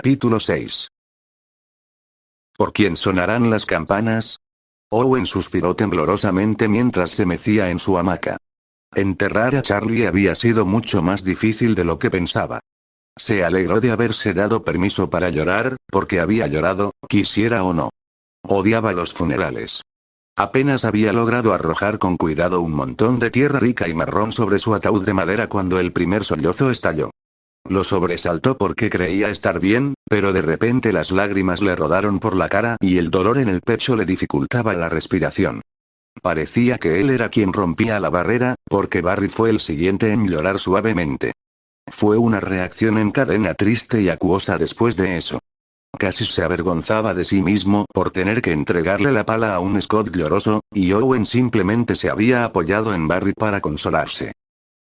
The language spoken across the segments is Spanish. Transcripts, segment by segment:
Capítulo 6. ¿Por quién sonarán las campanas? Owen suspiró temblorosamente mientras se mecía en su hamaca. Enterrar a Charlie había sido mucho más difícil de lo que pensaba. Se alegró de haberse dado permiso para llorar, porque había llorado, quisiera o no. Odiaba los funerales. Apenas había logrado arrojar con cuidado un montón de tierra rica y marrón sobre su ataúd de madera cuando el primer sollozo estalló. Lo sobresaltó porque creía estar bien, pero de repente las lágrimas le rodaron por la cara y el dolor en el pecho le dificultaba la respiración. Parecía que él era quien rompía la barrera, porque Barry fue el siguiente en llorar suavemente. Fue una reacción en cadena triste y acuosa después de eso. Casi se avergonzaba de sí mismo por tener que entregarle la pala a un Scott lloroso, y Owen simplemente se había apoyado en Barry para consolarse.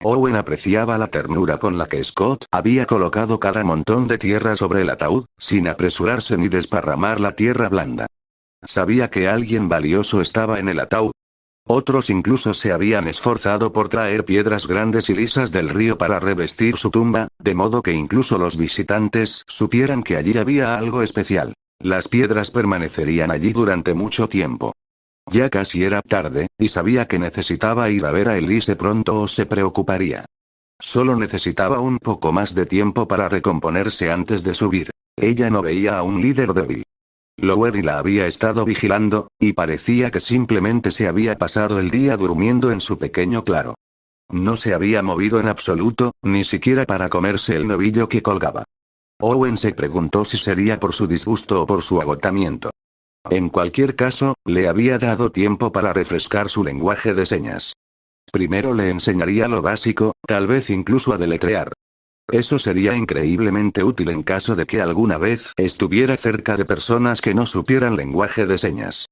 Owen apreciaba la ternura con la que Scott había colocado cada montón de tierra sobre el ataúd, sin apresurarse ni desparramar la tierra blanda. Sabía que alguien valioso estaba en el ataúd. Otros incluso se habían esforzado por traer piedras grandes y lisas del río para revestir su tumba, de modo que incluso los visitantes supieran que allí había algo especial. Las piedras permanecerían allí durante mucho tiempo. Ya casi era tarde, y sabía que necesitaba ir a ver a Elise pronto o se preocuparía. Solo necesitaba un poco más de tiempo para recomponerse antes de subir. Ella no veía a un líder débil. Lowery la había estado vigilando, y parecía que simplemente se había pasado el día durmiendo en su pequeño claro. No se había movido en absoluto, ni siquiera para comerse el novillo que colgaba. Owen se preguntó si sería por su disgusto o por su agotamiento. En cualquier caso, le había dado tiempo para refrescar su lenguaje de señas. Primero le enseñaría lo básico, tal vez incluso a deletrear. Eso sería increíblemente útil en caso de que alguna vez estuviera cerca de personas que no supieran lenguaje de señas.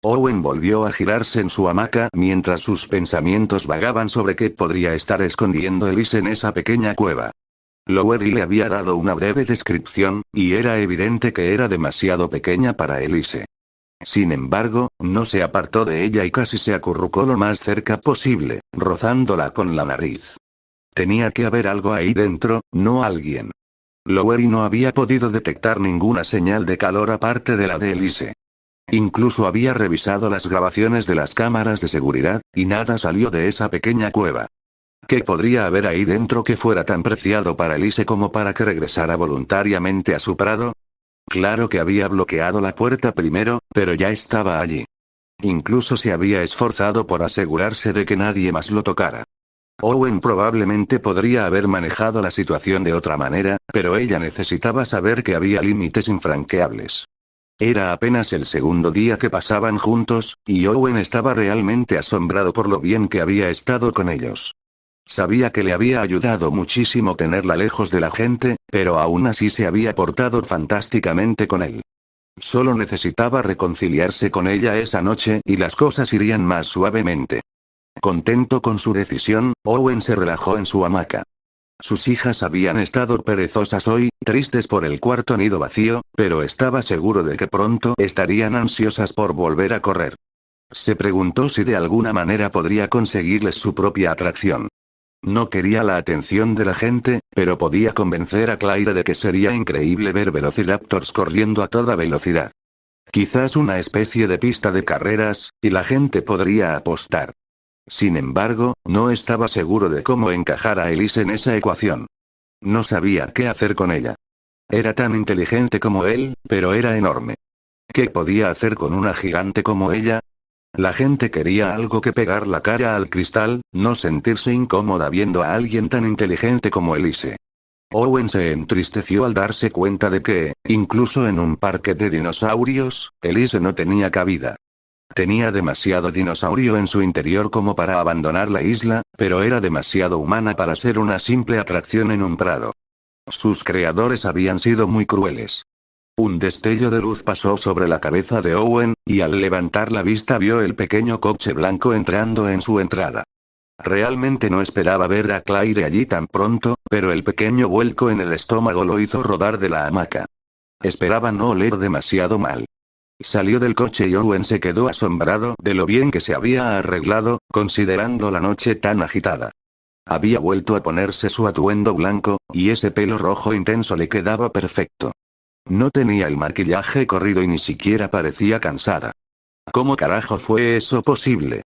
Owen volvió a girarse en su hamaca mientras sus pensamientos vagaban sobre qué podría estar escondiendo Elise en esa pequeña cueva. Lowery le había dado una breve descripción, y era evidente que era demasiado pequeña para Elise. Sin embargo, no se apartó de ella y casi se acurrucó lo más cerca posible, rozándola con la nariz. Tenía que haber algo ahí dentro, no alguien. Lowery no había podido detectar ninguna señal de calor aparte de la de Elise. Incluso había revisado las grabaciones de las cámaras de seguridad, y nada salió de esa pequeña cueva. ¿Qué podría haber ahí dentro que fuera tan preciado para Elise como para que regresara voluntariamente a su prado? Claro que había bloqueado la puerta primero, pero ya estaba allí. Incluso se había esforzado por asegurarse de que nadie más lo tocara. Owen probablemente podría haber manejado la situación de otra manera, pero ella necesitaba saber que había límites infranqueables. Era apenas el segundo día que pasaban juntos, y Owen estaba realmente asombrado por lo bien que había estado con ellos. Sabía que le había ayudado muchísimo tenerla lejos de la gente, pero aún así se había portado fantásticamente con él. Solo necesitaba reconciliarse con ella esa noche y las cosas irían más suavemente. Contento con su decisión, Owen se relajó en su hamaca. Sus hijas habían estado perezosas hoy, tristes por el cuarto nido vacío, pero estaba seguro de que pronto estarían ansiosas por volver a correr. Se preguntó si de alguna manera podría conseguirles su propia atracción. No quería la atención de la gente, pero podía convencer a Claire de que sería increíble ver velociraptors corriendo a toda velocidad. Quizás una especie de pista de carreras, y la gente podría apostar. Sin embargo, no estaba seguro de cómo encajar a Elise en esa ecuación. No sabía qué hacer con ella. Era tan inteligente como él, pero era enorme. ¿Qué podía hacer con una gigante como ella? La gente quería algo que pegar la cara al cristal, no sentirse incómoda viendo a alguien tan inteligente como Elise. Owen se entristeció al darse cuenta de que, incluso en un parque de dinosaurios, Elise no tenía cabida. Tenía demasiado dinosaurio en su interior como para abandonar la isla, pero era demasiado humana para ser una simple atracción en un prado. Sus creadores habían sido muy crueles. Un destello de luz pasó sobre la cabeza de Owen, y al levantar la vista vio el pequeño coche blanco entrando en su entrada. Realmente no esperaba ver a Claire allí tan pronto, pero el pequeño vuelco en el estómago lo hizo rodar de la hamaca. Esperaba no oler demasiado mal. Salió del coche y Owen se quedó asombrado de lo bien que se había arreglado, considerando la noche tan agitada. Había vuelto a ponerse su atuendo blanco, y ese pelo rojo intenso le quedaba perfecto. No tenía el maquillaje corrido y ni siquiera parecía cansada. ¿Cómo carajo fue eso posible?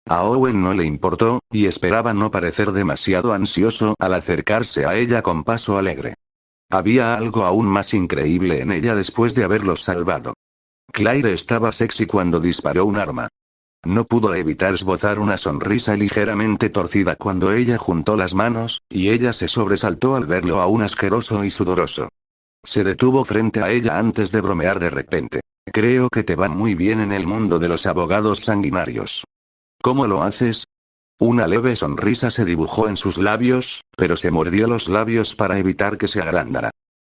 A Owen no le importó, y esperaba no parecer demasiado ansioso al acercarse a ella con paso alegre. Había algo aún más increíble en ella después de haberlos salvado. Claire estaba sexy cuando disparó un arma. No pudo evitar esbozar una sonrisa ligeramente torcida cuando ella juntó las manos, y ella se sobresaltó al verlo aún asqueroso y sudoroso. Se detuvo frente a ella antes de bromear de repente. Creo que te va muy bien en el mundo de los abogados sanguinarios. ¿Cómo lo haces? Una leve sonrisa se dibujó en sus labios, pero se mordió los labios para evitar que se agrandara.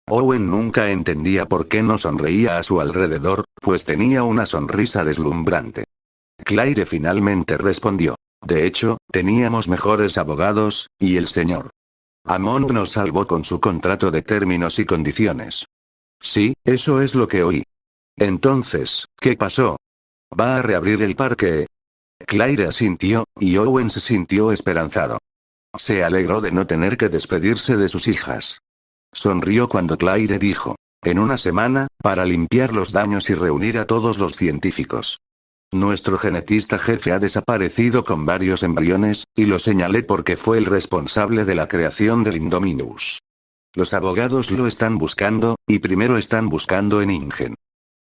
Owen nunca entendía por qué no sonreía a su alrededor, pues tenía una sonrisa deslumbrante. Claire finalmente respondió. De hecho, teníamos mejores abogados, y el señor Hammond nos salvó con su contrato de términos y condiciones. Sí, eso es lo que oí. Entonces, ¿qué pasó? ¿Va a reabrir el parque? Claire asintió, y Owen se sintió esperanzado. Se alegró de no tener que despedirse de sus hijas. Sonrió cuando Claire dijo. En una semana, para limpiar los daños y reunir a todos los científicos. Nuestro genetista jefe ha desaparecido con varios embriones, y lo señalé porque fue el responsable de la creación del Indominus. Los abogados lo están buscando, y primero están buscando en Ingen.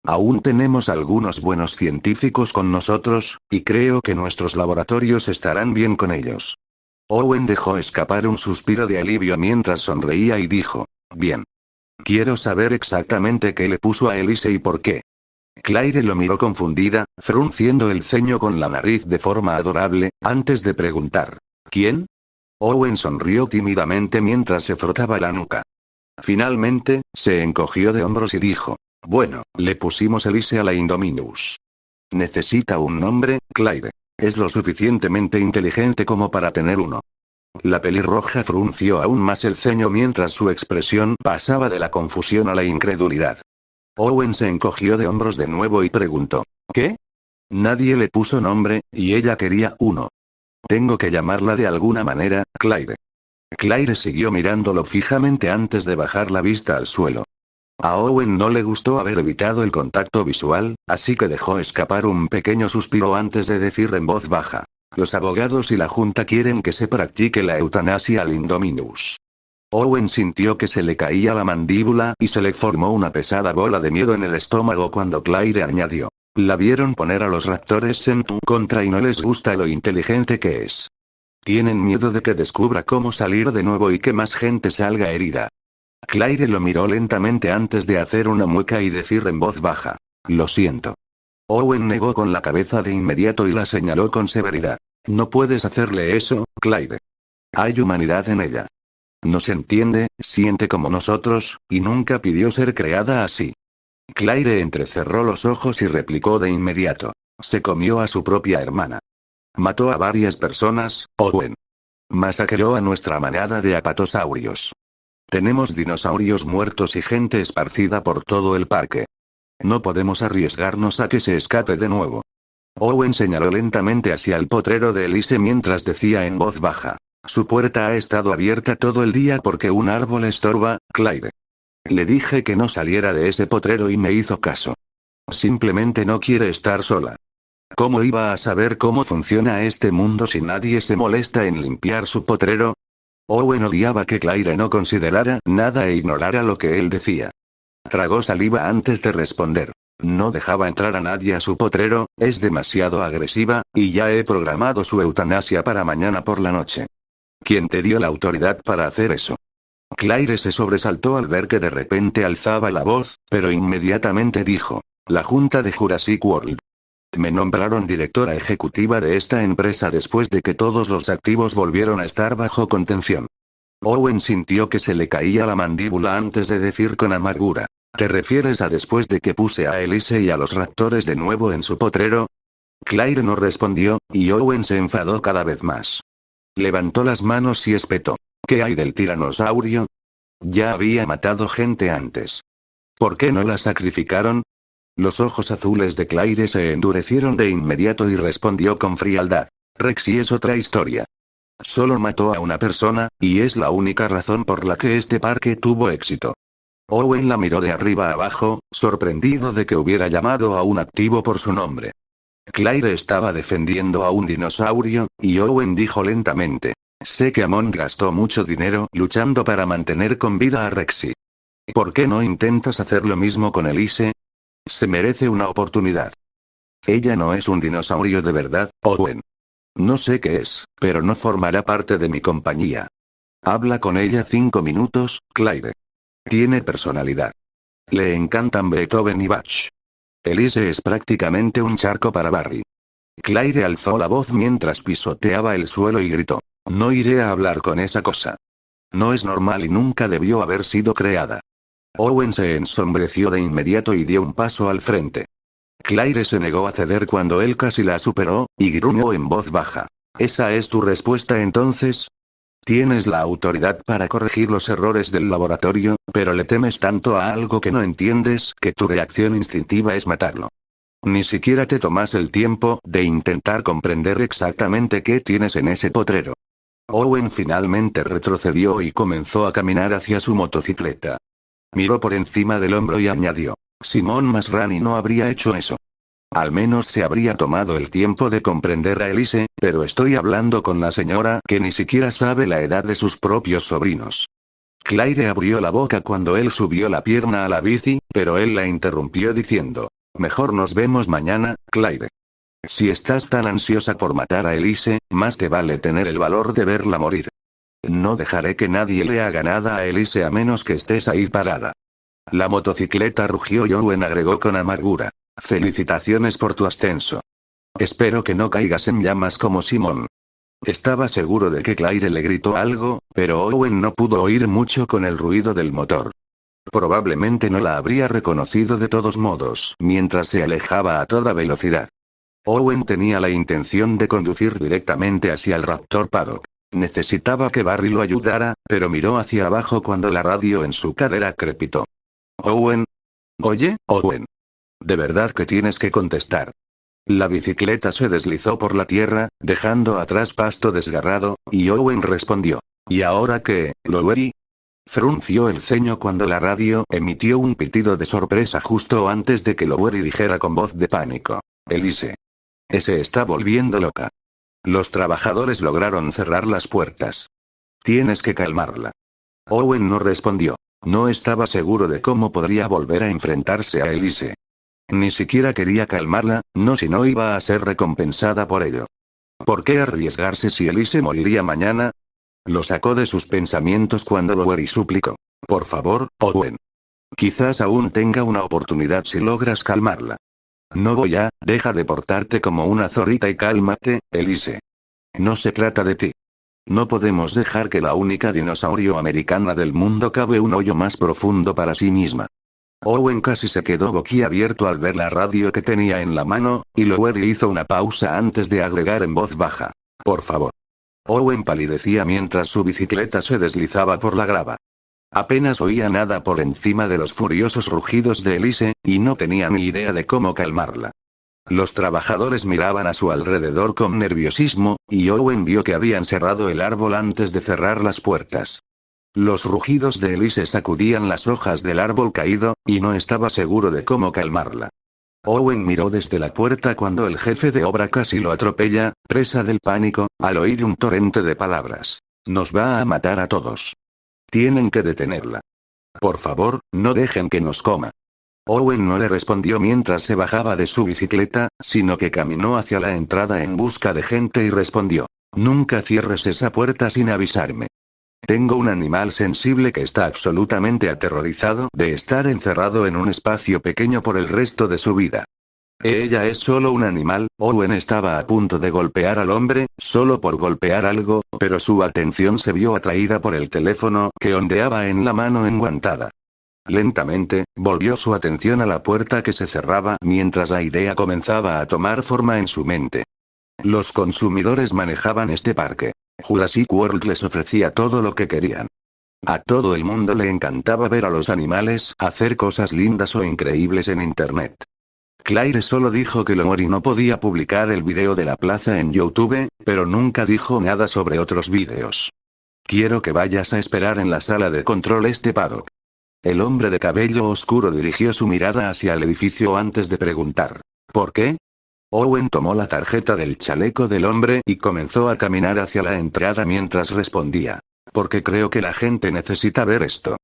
Aún tenemos algunos buenos científicos con nosotros, y creo que nuestros laboratorios estarán bien con ellos. Owen dejó escapar un suspiro de alivio mientras sonreía y dijo, bien. Quiero saber exactamente qué le puso a Elise y por qué. Claire lo miró confundida, frunciendo el ceño con la nariz de forma adorable, antes de preguntar, ¿quién? Owen sonrió tímidamente mientras se frotaba la nuca. Finalmente, se encogió de hombros y dijo, bueno, le pusimos Elise a la Indominus. Necesita un nombre, Claire. Es lo suficientemente inteligente como para tener uno. La pelirroja frunció aún más el ceño mientras su expresión pasaba de la confusión a la incredulidad. Owen se encogió de hombros de nuevo y preguntó, ¿qué? Nadie le puso nombre, y ella quería uno. Tengo que llamarla de alguna manera, Claire. Claire siguió mirándolo fijamente antes de bajar la vista al suelo. A Owen no le gustó haber evitado el contacto visual, así que dejó escapar un pequeño suspiro antes de decir en voz baja. Los abogados y la junta quieren que se practique la eutanasia al Indominus. Owen sintió que se le caía la mandíbula y se le formó una pesada bola de miedo en el estómago cuando Claire añadió. La vieron poner a los raptores en tu contra y no les gusta lo inteligente que es. Tienen miedo de que descubra cómo salir de nuevo y que más gente salga herida. Claire lo miró lentamente antes de hacer una mueca y decir en voz baja. Lo siento. Owen negó con la cabeza de inmediato y la señaló con severidad. No puedes hacerle eso, Claire. Hay humanidad en ella. Nos entiende, siente como nosotros, y nunca pidió ser creada así. Claire entrecerró los ojos y replicó de inmediato. Se comió a su propia hermana. Mató a varias personas, Owen. Masacró a nuestra manada de apatosaurios. Tenemos dinosaurios muertos y gente esparcida por todo el parque. No podemos arriesgarnos a que se escape de nuevo. Owen señaló lentamente hacia el potrero de Elise mientras decía en voz baja. Su puerta ha estado abierta todo el día porque un árbol estorba, Claire. Le dije que no saliera de ese potrero y me hizo caso. Simplemente no quiere estar sola. ¿Cómo iba a saber cómo funciona este mundo si nadie se molesta en limpiar su potrero? Owen odiaba que Claire no considerara nada e ignorara lo que él decía. Tragó saliva antes de responder. No dejaba entrar a nadie a su potrero, es demasiado agresiva, y ya he programado su eutanasia para mañana por la noche. ¿Quién te dio la autoridad para hacer eso? Claire se sobresaltó al ver que de repente alzaba la voz, pero inmediatamente dijo. La Junta de Jurassic World. Me nombraron directora ejecutiva de esta empresa después de que todos los activos volvieron a estar bajo contención. Owen sintió que se le caía la mandíbula antes de decir con amargura. ¿Te refieres a después de que puse a Elise y a los raptores de nuevo en su potrero? Claire no respondió, y Owen se enfadó cada vez más. Levantó las manos y espetó. ¿Qué hay del tiranosaurio? Ya había matado gente antes. ¿Por qué no la sacrificaron? Los ojos azules de Claire se endurecieron de inmediato y respondió con frialdad. Rexy es otra historia. Solo mató a una persona, y es la única razón por la que este parque tuvo éxito. Owen la miró de arriba abajo, sorprendido de que hubiera llamado a un activo por su nombre. Claire estaba defendiendo a un dinosaurio, y Owen dijo lentamente: sé que Amon gastó mucho dinero luchando para mantener con vida a Rexy. ¿Por qué no intentas hacer lo mismo con Elise? Se merece una oportunidad. Ella no es un dinosaurio de verdad, Owen. No sé qué es, pero no formará parte de mi compañía. Habla con ella 5 minutos, Claire. Tiene personalidad. Le encantan Beethoven y Bach. Elise es prácticamente un charco para Barry. Claire alzó la voz mientras pisoteaba el suelo y gritó: no iré a hablar con esa cosa. No es normal y nunca debió haber sido creada. Owen se ensombreció de inmediato y dio un paso al frente. Claire se negó a ceder cuando él casi la superó, y gruñó en voz baja: ¿esa es tu respuesta entonces? Tienes la autoridad para corregir los errores del laboratorio, pero le temes tanto a algo que no entiendes que tu reacción instintiva es matarlo. Ni siquiera te tomas el tiempo de intentar comprender exactamente qué tienes en ese potrero. Owen finalmente retrocedió y comenzó a caminar hacia su motocicleta. Miró por encima del hombro y añadió: Simón Masrani no habría hecho eso. Al menos se habría tomado el tiempo de comprender a Elise, pero estoy hablando con la señora que ni siquiera sabe la edad de sus propios sobrinos. Claire abrió la boca cuando él subió la pierna a la bici, pero él la interrumpió diciendo: mejor nos vemos mañana, Claire. Si estás tan ansiosa por matar a Elise, más te vale tener el valor de verla morir. No dejaré que nadie le haga nada a Elise a menos que estés ahí parada. La motocicleta rugió y Owen agregó con amargura: felicitaciones por tu ascenso. Espero que no caigas en llamas como Simón. Estaba seguro de que Claire le gritó algo, pero Owen no pudo oír mucho con el ruido del motor. Probablemente no la habría reconocido de todos modos, mientras se alejaba a toda velocidad. Owen tenía la intención de conducir directamente hacia el Raptor Paddock. Necesitaba que Barry lo ayudara, pero miró hacia abajo cuando la radio en su cadera crepitó. Owen. Oye, Owen. De verdad que tienes que contestar. La bicicleta se deslizó por la tierra, dejando atrás pasto desgarrado, y Owen respondió: ¿y ahora qué, Lowery? Frunció el ceño cuando la radio emitió un pitido de sorpresa justo antes de que Lowery dijera con voz de pánico: Elise. Se está volviendo loca. Los trabajadores lograron cerrar las puertas. Tienes que calmarla. Owen no respondió. No estaba seguro de cómo podría volver a enfrentarse a Elise. Ni siquiera quería calmarla, no si no iba a ser recompensada por ello. ¿Por qué arriesgarse si Elise moriría mañana? Lo sacó de sus pensamientos cuando Lowery suplicó: por favor, Owen. Quizás aún tenga una oportunidad si logras calmarla. No voy a, deja de portarte como una zorrita y cálmate, Elise. No se trata de ti. No podemos dejar que la única dinosaurio americana del mundo cabe un hoyo más profundo para sí misma. Owen casi se quedó boquiabierto al ver la radio que tenía en la mano, y Lowery hizo una pausa antes de agregar en voz baja: por favor. Owen palidecía mientras su bicicleta se deslizaba por la grava. Apenas oía nada por encima de los furiosos rugidos de Elise, y no tenía ni idea de cómo calmarla. Los trabajadores miraban a su alrededor con nerviosismo, y Owen vio que habían cerrado el árbol antes de cerrar las puertas. Los rugidos de Elise sacudían las hojas del árbol caído, y no estaba seguro de cómo calmarla. Owen miró desde la puerta cuando el jefe de obra casi lo atropella, presa del pánico, al oír un torrente de palabras. Nos va a matar a todos. Tienen que detenerla. Por favor, no dejen que nos coma. Owen no le respondió mientras se bajaba de su bicicleta, sino que caminó hacia la entrada en busca de gente y respondió: nunca cierres esa puerta sin avisarme. Tengo un animal sensible que está absolutamente aterrorizado de estar encerrado en un espacio pequeño por el resto de su vida. Ella es solo un animal. Owen estaba a punto de golpear al hombre, solo por golpear algo, pero su atención se vio atraída por el teléfono que ondeaba en la mano enguantada. Lentamente, volvió su atención a la puerta que se cerraba mientras la idea comenzaba a tomar forma en su mente. Los consumidores manejaban este parque. Jurassic World les ofrecía todo lo que querían. A todo el mundo le encantaba ver a los animales hacer cosas lindas o increíbles en internet. Claire solo dijo que Lowery no podía publicar el video de la plaza en YouTube, pero nunca dijo nada sobre otros vídeos. Quiero que vayas a esperar en la sala de control este paddock. El hombre de cabello oscuro dirigió su mirada hacia el edificio antes de preguntar. ¿Por qué? Owen tomó la tarjeta del chaleco del hombre y comenzó a caminar hacia la entrada mientras respondía. Porque creo que la gente necesita ver esto.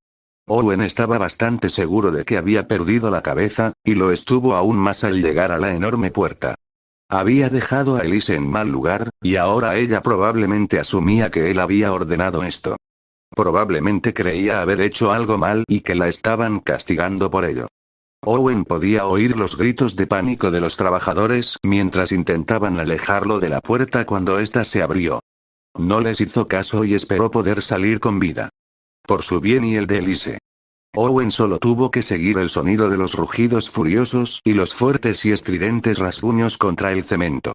Owen estaba bastante seguro de que había perdido la cabeza, y lo estuvo aún más al llegar a la enorme puerta. Había dejado a Elise en mal lugar, y ahora ella probablemente asumía que él había ordenado esto. Probablemente creía haber hecho algo mal y que la estaban castigando por ello. Owen podía oír los gritos de pánico de los trabajadores mientras intentaban alejarlo de la puerta cuando ésta se abrió. No les hizo caso y esperó poder salir con vida. Por su bien y el de Elise. Owen solo tuvo que seguir el sonido de los rugidos furiosos y los fuertes y estridentes rasguños contra el cemento.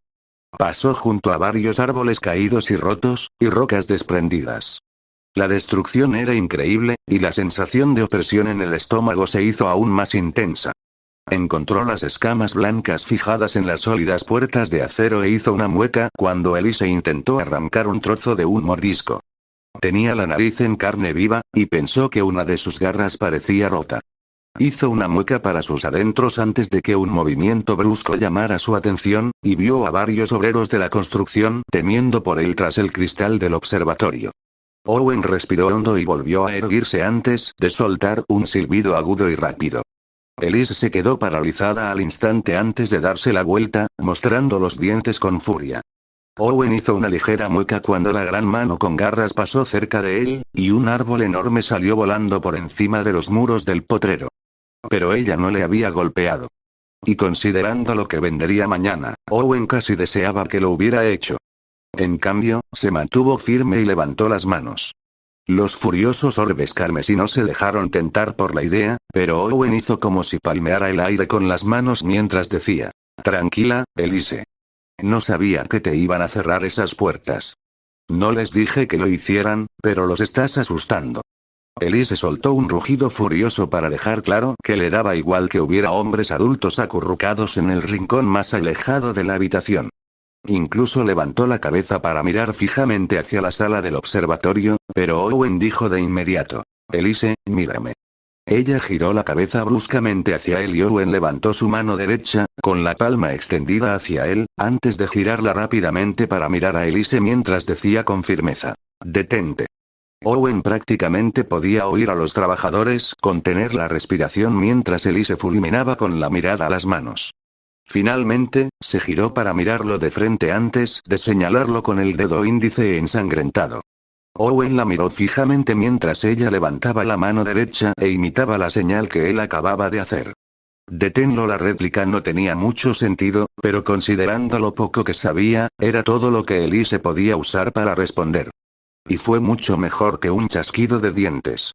Pasó junto a varios árboles caídos y rotos, y rocas desprendidas. La destrucción era increíble, y la sensación de opresión en el estómago se hizo aún más intensa. Encontró las escamas blancas fijadas en las sólidas puertas de acero e hizo una mueca cuando Elise intentó arrancar un trozo de un mordisco. Tenía la nariz en carne viva, y pensó que una de sus garras parecía rota. Hizo una mueca para sus adentros antes de que un movimiento brusco llamara su atención, y vio a varios obreros de la construcción temiendo por él tras el cristal del observatorio. Owen respiró hondo y volvió a erguirse antes de soltar un silbido agudo y rápido. Elise se quedó paralizada al instante antes de darse la vuelta, mostrando los dientes con furia. Owen hizo una ligera mueca cuando la gran mano con garras pasó cerca de él, y un árbol enorme salió volando por encima de los muros del potrero. Pero ella no le había golpeado. Y considerando lo que vendría mañana, Owen casi deseaba que lo hubiera hecho. En cambio, se mantuvo firme y levantó las manos. Los furiosos orbes carmesí se dejaron tentar por la idea, pero Owen hizo como si palmeara el aire con las manos mientras decía: «Tranquila, Elise. No sabía que te iban a cerrar esas puertas. No les dije que lo hicieran, pero los estás asustando». Elise soltó un rugido furioso para dejar claro que le daba igual que hubiera hombres adultos acurrucados en el rincón más alejado de la habitación. Incluso levantó la cabeza para mirar fijamente hacia la sala del observatorio, pero Owen dijo de inmediato: «Elise, mírame». Ella giró la cabeza bruscamente hacia él y Owen levantó su mano derecha, con la palma extendida hacia él, antes de girarla rápidamente para mirar a Elise mientras decía con firmeza: «Detente». Owen prácticamente podía oír a los trabajadores contener la respiración mientras Elise fulminaba con la mirada las manos. Finalmente, se giró para mirarlo de frente antes de señalarlo con el dedo índice ensangrentado. Owen la miró fijamente mientras ella levantaba la mano derecha e imitaba la señal que él acababa de hacer. Deténlo. La réplica no tenía mucho sentido, pero considerando lo poco que sabía, era todo lo que Elise podía usar para responder. Y fue mucho mejor que un chasquido de dientes.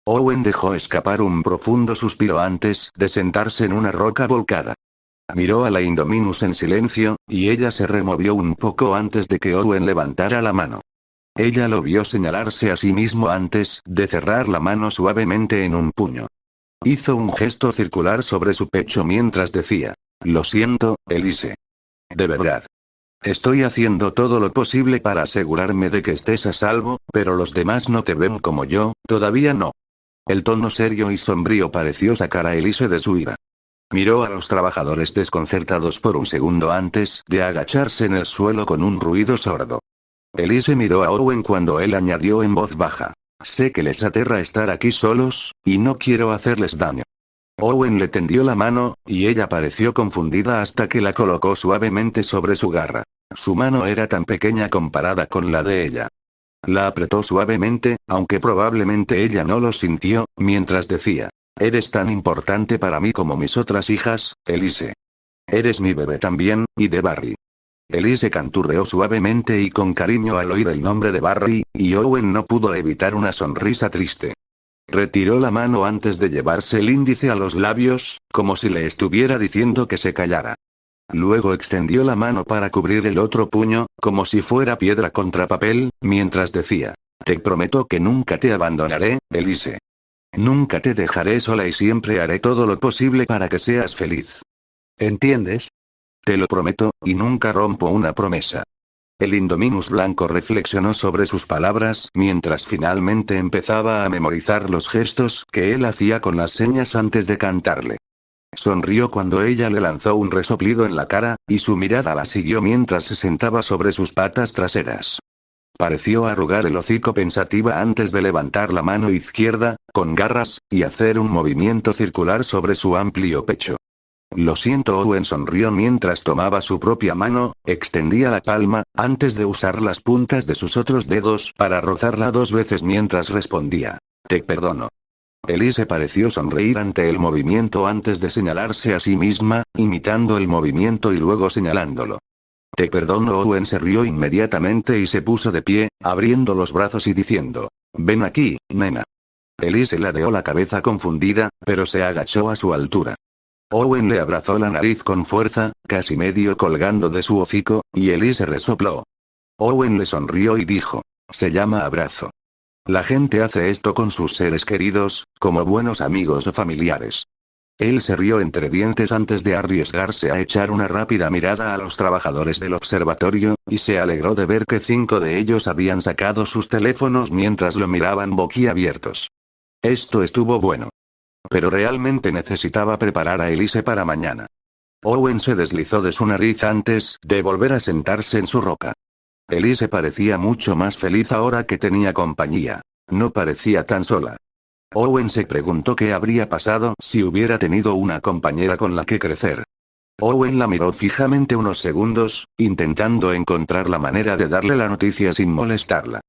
Owen dejó escapar un profundo suspiro antes de sentarse en una roca volcada. Miró a la Indominus en silencio, y ella se removió un poco antes de que Owen levantara la mano. Ella lo vio señalarse a sí mismo antes de cerrar la mano suavemente en un puño. Hizo un gesto circular sobre su pecho mientras decía: «Lo siento, Elise. De verdad. Estoy haciendo todo lo posible para asegurarme de que estés a salvo, pero los demás no te ven como yo, todavía no». El tono serio y sombrío pareció sacar a Elise de su ira. Miró a los trabajadores desconcertados por un segundo antes de agacharse en el suelo con un ruido sordo. Elise miró a Owen cuando él añadió en voz baja: «Sé que les aterra estar aquí solos, y no quiero hacerles daño». Owen le tendió la mano, y ella pareció confundida hasta que la colocó suavemente sobre su garra. Su mano era tan pequeña comparada con la de ella. La apretó suavemente, aunque probablemente ella no lo sintió, mientras decía: «Eres tan importante para mí como mis otras hijas, Elise. Eres mi bebé también, y de Barry». Elise canturreó suavemente y con cariño al oír el nombre de Barry, y Owen no pudo evitar una sonrisa triste. Retiró la mano antes de llevarse el índice a los labios, como si le estuviera diciendo que se callara. Luego extendió la mano para cubrir el otro puño, como si fuera piedra contra papel, mientras decía: «Te prometo que nunca te abandonaré, Elise. Nunca te dejaré sola y siempre haré todo lo posible para que seas feliz. ¿Entiendes? Te lo prometo, y nunca rompo una promesa». El Indominus blanco reflexionó sobre sus palabras mientras finalmente empezaba a memorizar los gestos que él hacía con las señas antes de cantarle. Sonrió cuando ella le lanzó un resoplido en la cara, y su mirada la siguió mientras se sentaba sobre sus patas traseras. Pareció arrugar el hocico pensativa antes de levantar la mano izquierda, con garras, y hacer un movimiento circular sobre su amplio pecho. Lo siento, Owen sonrió mientras tomaba su propia mano, extendía la palma, antes de usar las puntas de sus otros dedos para rozarla 2 veces mientras respondía. Te perdono. Elise pareció sonreír ante el movimiento antes de señalarse a sí misma, imitando el movimiento y luego señalándolo. Te perdono. Owen se rió inmediatamente y se puso de pie, abriendo los brazos y diciendo. Ven aquí, nena. Elise ladeó la cabeza confundida, pero se agachó a su altura. Owen le abrazó la nariz con fuerza, casi medio colgando de su hocico, y Elise resopló. Owen le sonrió y dijo. Se llama abrazo. La gente hace esto con sus seres queridos, como buenos amigos o familiares. Él se rió entre dientes antes de arriesgarse a echar una rápida mirada a los trabajadores del observatorio, y se alegró de ver que 5 de ellos habían sacado sus teléfonos mientras lo miraban boquiabiertos. Esto estuvo bueno. Pero realmente necesitaba preparar a Elise para mañana. Owen se deslizó de su nariz antes de volver a sentarse en su roca. Elise parecía mucho más feliz ahora que tenía compañía. No parecía tan sola. Owen se preguntó qué habría pasado si hubiera tenido una compañera con la que crecer. Owen la miró fijamente unos segundos, intentando encontrar la manera de darle la noticia sin molestarla.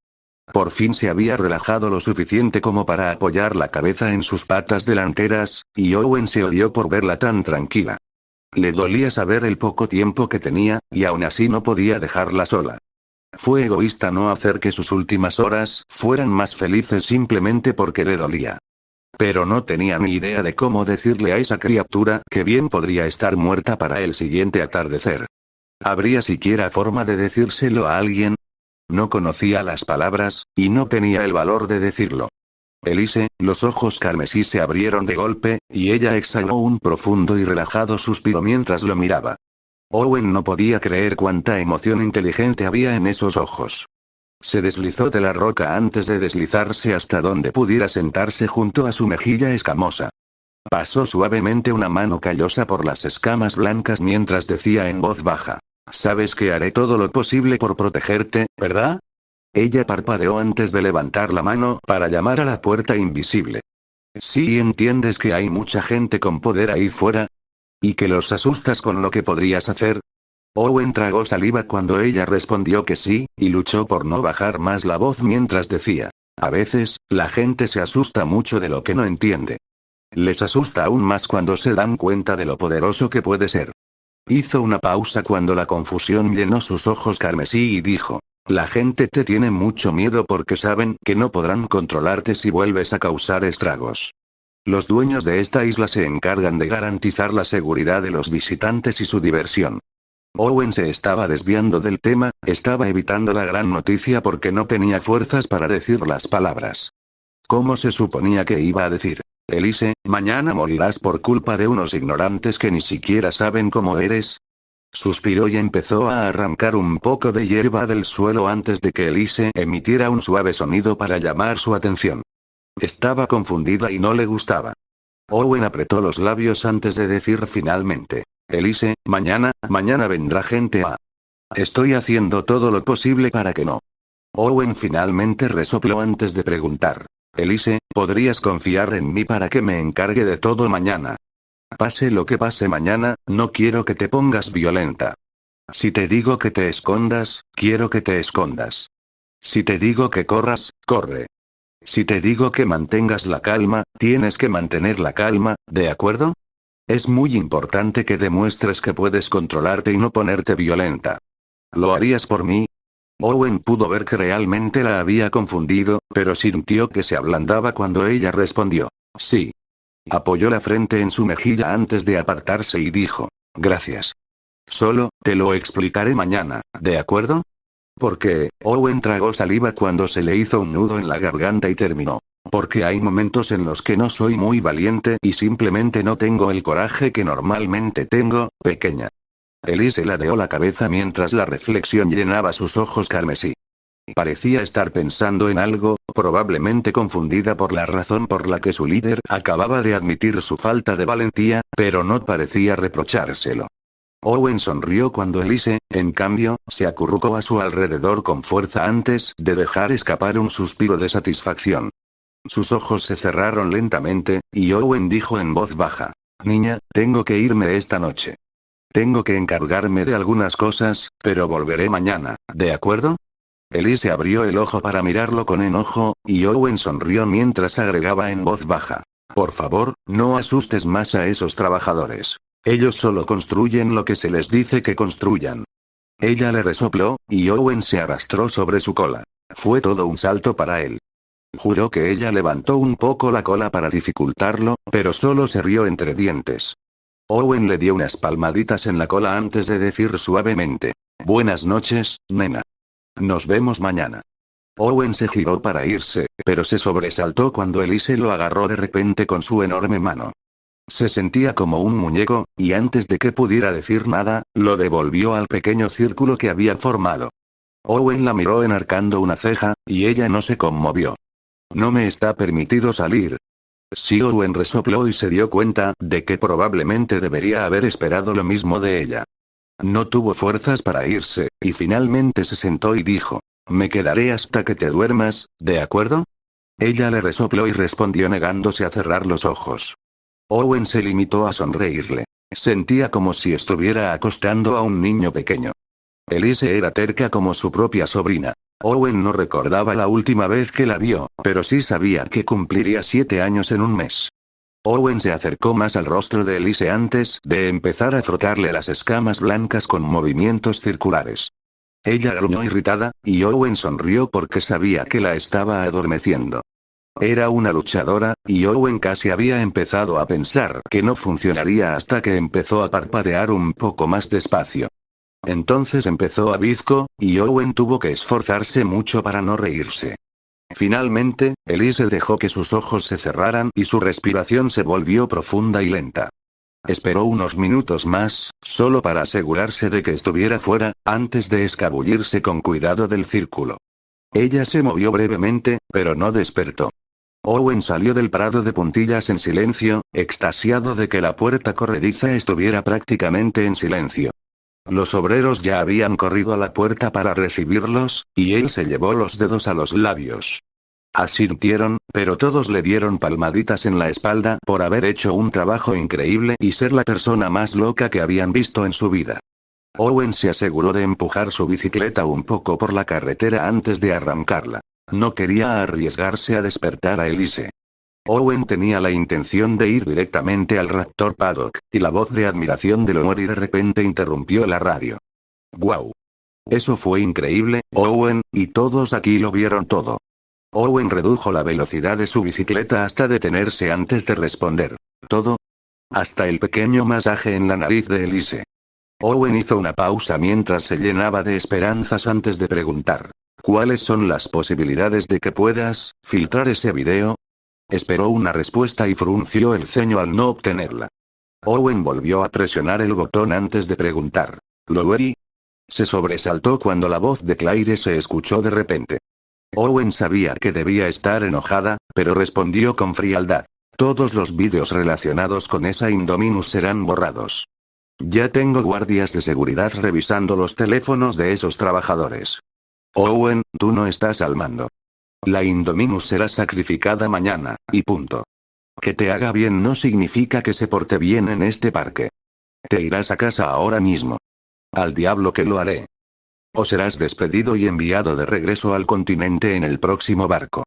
Por fin se había relajado lo suficiente como para apoyar la cabeza en sus patas delanteras, y Owen se odió por verla tan tranquila. Le dolía saber el poco tiempo que tenía, y aún así no podía dejarla sola. Fue egoísta no hacer que sus últimas horas fueran más felices simplemente porque le dolía. Pero no tenía ni idea de cómo decirle a esa criatura que bien podría estar muerta para el siguiente atardecer. ¿Habría siquiera forma de decírselo a alguien? No conocía las palabras, y no tenía el valor de decirlo. Elise, los ojos carmesí se abrieron de golpe, y ella exhaló un profundo y relajado suspiro mientras lo miraba. Owen no podía creer cuánta emoción inteligente había en esos ojos. Se deslizó de la roca antes de deslizarse hasta donde pudiera sentarse junto a su mejilla escamosa. Pasó suavemente una mano callosa por las escamas blancas mientras decía en voz baja. Sabes que haré todo lo posible por protegerte, ¿verdad? Ella parpadeó antes de levantar la mano para llamar a la puerta invisible. ¿Sí entiendes que hay mucha gente con poder ahí fuera? ¿Y que los asustas con lo que podrías hacer? Owen tragó saliva cuando ella respondió que sí, y luchó por no bajar más la voz mientras decía. A veces, la gente se asusta mucho de lo que no entiende. Les asusta aún más cuando se dan cuenta de lo poderoso que puede ser. Hizo una pausa cuando la confusión llenó sus ojos carmesí y dijo. La gente te tiene mucho miedo porque saben que no podrán controlarte si vuelves a causar estragos. Los dueños de esta isla se encargan de garantizar la seguridad de los visitantes y su diversión. Owen se estaba desviando del tema, estaba evitando la gran noticia porque no tenía fuerzas para decir las palabras. ¿Cómo se suponía que iba a decir? Elise, mañana morirás por culpa de unos ignorantes que ni siquiera saben cómo eres. Suspiró y empezó a arrancar un poco de hierba del suelo antes de que Elise emitiera un suave sonido para llamar su atención. Estaba confundida y no le gustaba. Owen apretó los labios antes de decir finalmente. Elise, mañana vendrá gente a... Estoy haciendo todo lo posible para que no. Owen finalmente resopló antes de preguntar. Elise, ¿podrías confiar en mí para que me encargue de todo mañana? Pase lo que pase mañana, no quiero que te pongas violenta. Si te digo que te escondas, quiero que te escondas. Si te digo que corras, corre. Si te digo que mantengas la calma, tienes que mantener la calma, ¿de acuerdo? Es muy importante que demuestres que puedes controlarte y no ponerte violenta. ¿Lo harías por mí? Owen pudo ver que realmente la había confundido, pero sintió que se ablandaba cuando ella respondió. Sí. Apoyó la frente en su mejilla antes de apartarse y dijo. Gracias. Solo, te lo explicaré mañana, ¿de acuerdo? Porque, Owen tragó saliva cuando se le hizo un nudo en la garganta y terminó. Porque hay momentos en los que no soy muy valiente y simplemente no tengo el coraje que normalmente tengo, pequeña. Elise ladeó la cabeza mientras la reflexión llenaba sus ojos carmesí. Parecía estar pensando en algo, probablemente confundida por la razón por la que su líder acababa de admitir su falta de valentía, pero no parecía reprochárselo. Owen sonrió cuando Elise, en cambio, se acurrucó a su alrededor con fuerza antes de dejar escapar un suspiro de satisfacción. Sus ojos se cerraron lentamente, y Owen dijo en voz baja: «Niña, tengo que irme esta noche. Tengo que encargarme de algunas cosas, pero volveré mañana, ¿de acuerdo?» Elise abrió el ojo para mirarlo con enojo, y Owen sonrió mientras agregaba en voz baja: «Por favor, no asustes más a esos trabajadores. Ellos solo construyen lo que se les dice que construyan». Ella le resopló, y Owen se arrastró sobre su cola. Fue todo un salto para él. Juró que ella levantó un poco la cola para dificultarlo, pero solo se rió entre dientes. Owen le dio unas palmaditas en la cola antes de decir suavemente: «Buenas noches, nena. Nos vemos mañana». Owen se giró para irse, pero se sobresaltó cuando Elise lo agarró de repente con su enorme mano. Se sentía como un muñeco, y antes de que pudiera decir nada, lo devolvió al pequeño círculo que había formado. Owen la miró enarcando una ceja, y ella no se conmovió. «No me está permitido salir». Sí, Owen resopló y se dio cuenta de que probablemente debería haber esperado lo mismo de ella. No tuvo fuerzas para irse, y finalmente se sentó y dijo: «Me quedaré hasta que te duermas, ¿de acuerdo?» Ella le resopló y respondió negándose a cerrar los ojos. Owen se limitó a sonreírle. Sentía como si estuviera acostando a un niño pequeño. Elise era terca como su propia sobrina. Owen no recordaba la última vez que la vio, pero sí sabía que cumpliría 7 años en un mes. Owen se acercó más al rostro de Elise antes de empezar a frotarle las escamas blancas con movimientos circulares. Ella gruñó irritada, y Owen sonrió porque sabía que la estaba adormeciendo. Era una luchadora, y Owen casi había empezado a pensar que no funcionaría hasta que empezó a parpadear un poco más despacio. Entonces empezó a bizco, y Owen tuvo que esforzarse mucho para no reírse. Finalmente, Elise dejó que sus ojos se cerraran y su respiración se volvió profunda y lenta. Esperó unos minutos más, solo para asegurarse de que estuviera fuera, antes de escabullirse con cuidado del círculo. Ella se movió brevemente, pero no despertó. Owen salió del prado de puntillas en silencio, extasiado de que la puerta corrediza estuviera prácticamente en silencio. Los obreros ya habían corrido a la puerta para recibirlos, y él se llevó los dedos a los labios. Asintieron, pero todos le dieron palmaditas en la espalda por haber hecho un trabajo increíble y ser la persona más loca que habían visto en su vida. Owen se aseguró de empujar su bicicleta un poco por la carretera antes de arrancarla. No quería arriesgarse a despertar a Elise. Owen tenía la intención de ir directamente al Raptor Paddock, y la voz de admiración de Lomori de repente interrumpió la radio. «¡Guau! Eso fue increíble, Owen, y todos aquí lo vieron todo». Owen redujo la velocidad de su bicicleta hasta detenerse antes de responder. «¿Todo?» «Hasta el pequeño masaje en la nariz de Elise». Owen hizo una pausa mientras se llenaba de esperanzas antes de preguntar: «¿Cuáles son las posibilidades de que puedas filtrar ese video?» Esperó una respuesta y frunció el ceño al no obtenerla. Owen volvió a presionar el botón antes de preguntar: «¿Lowry?» Se sobresaltó cuando la voz de Claire se escuchó de repente. Owen sabía que debía estar enojada, pero respondió con frialdad: «Todos los vídeos relacionados con esa Indominus serán borrados. Ya tengo guardias de seguridad revisando los teléfonos de esos trabajadores. Owen, tú no estás al mando. La Indominus será sacrificada mañana, y punto. Que te haga bien no significa que se porte bien en este parque. Te irás a casa ahora mismo. Al diablo que lo haré. O serás despedido y enviado de regreso al continente en el próximo barco».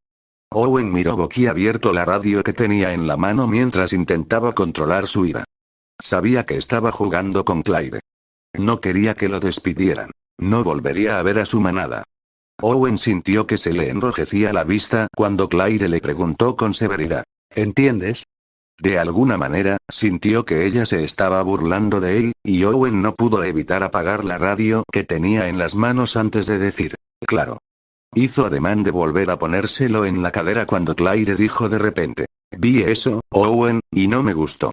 Owen miró boquiabierto la radio que tenía en la mano mientras intentaba controlar su ira. Sabía que estaba jugando con Claire. No quería que lo despidieran. No volvería a ver a su manada. Owen sintió que se le enrojecía la vista cuando Claire le preguntó con severidad: «¿Entiendes?» De alguna manera, sintió que ella se estaba burlando de él, y Owen no pudo evitar apagar la radio que tenía en las manos antes de decir: «Claro». Hizo ademán de volver a ponérselo en la cadera cuando Claire dijo de repente: «Vi eso, Owen, y no me gustó».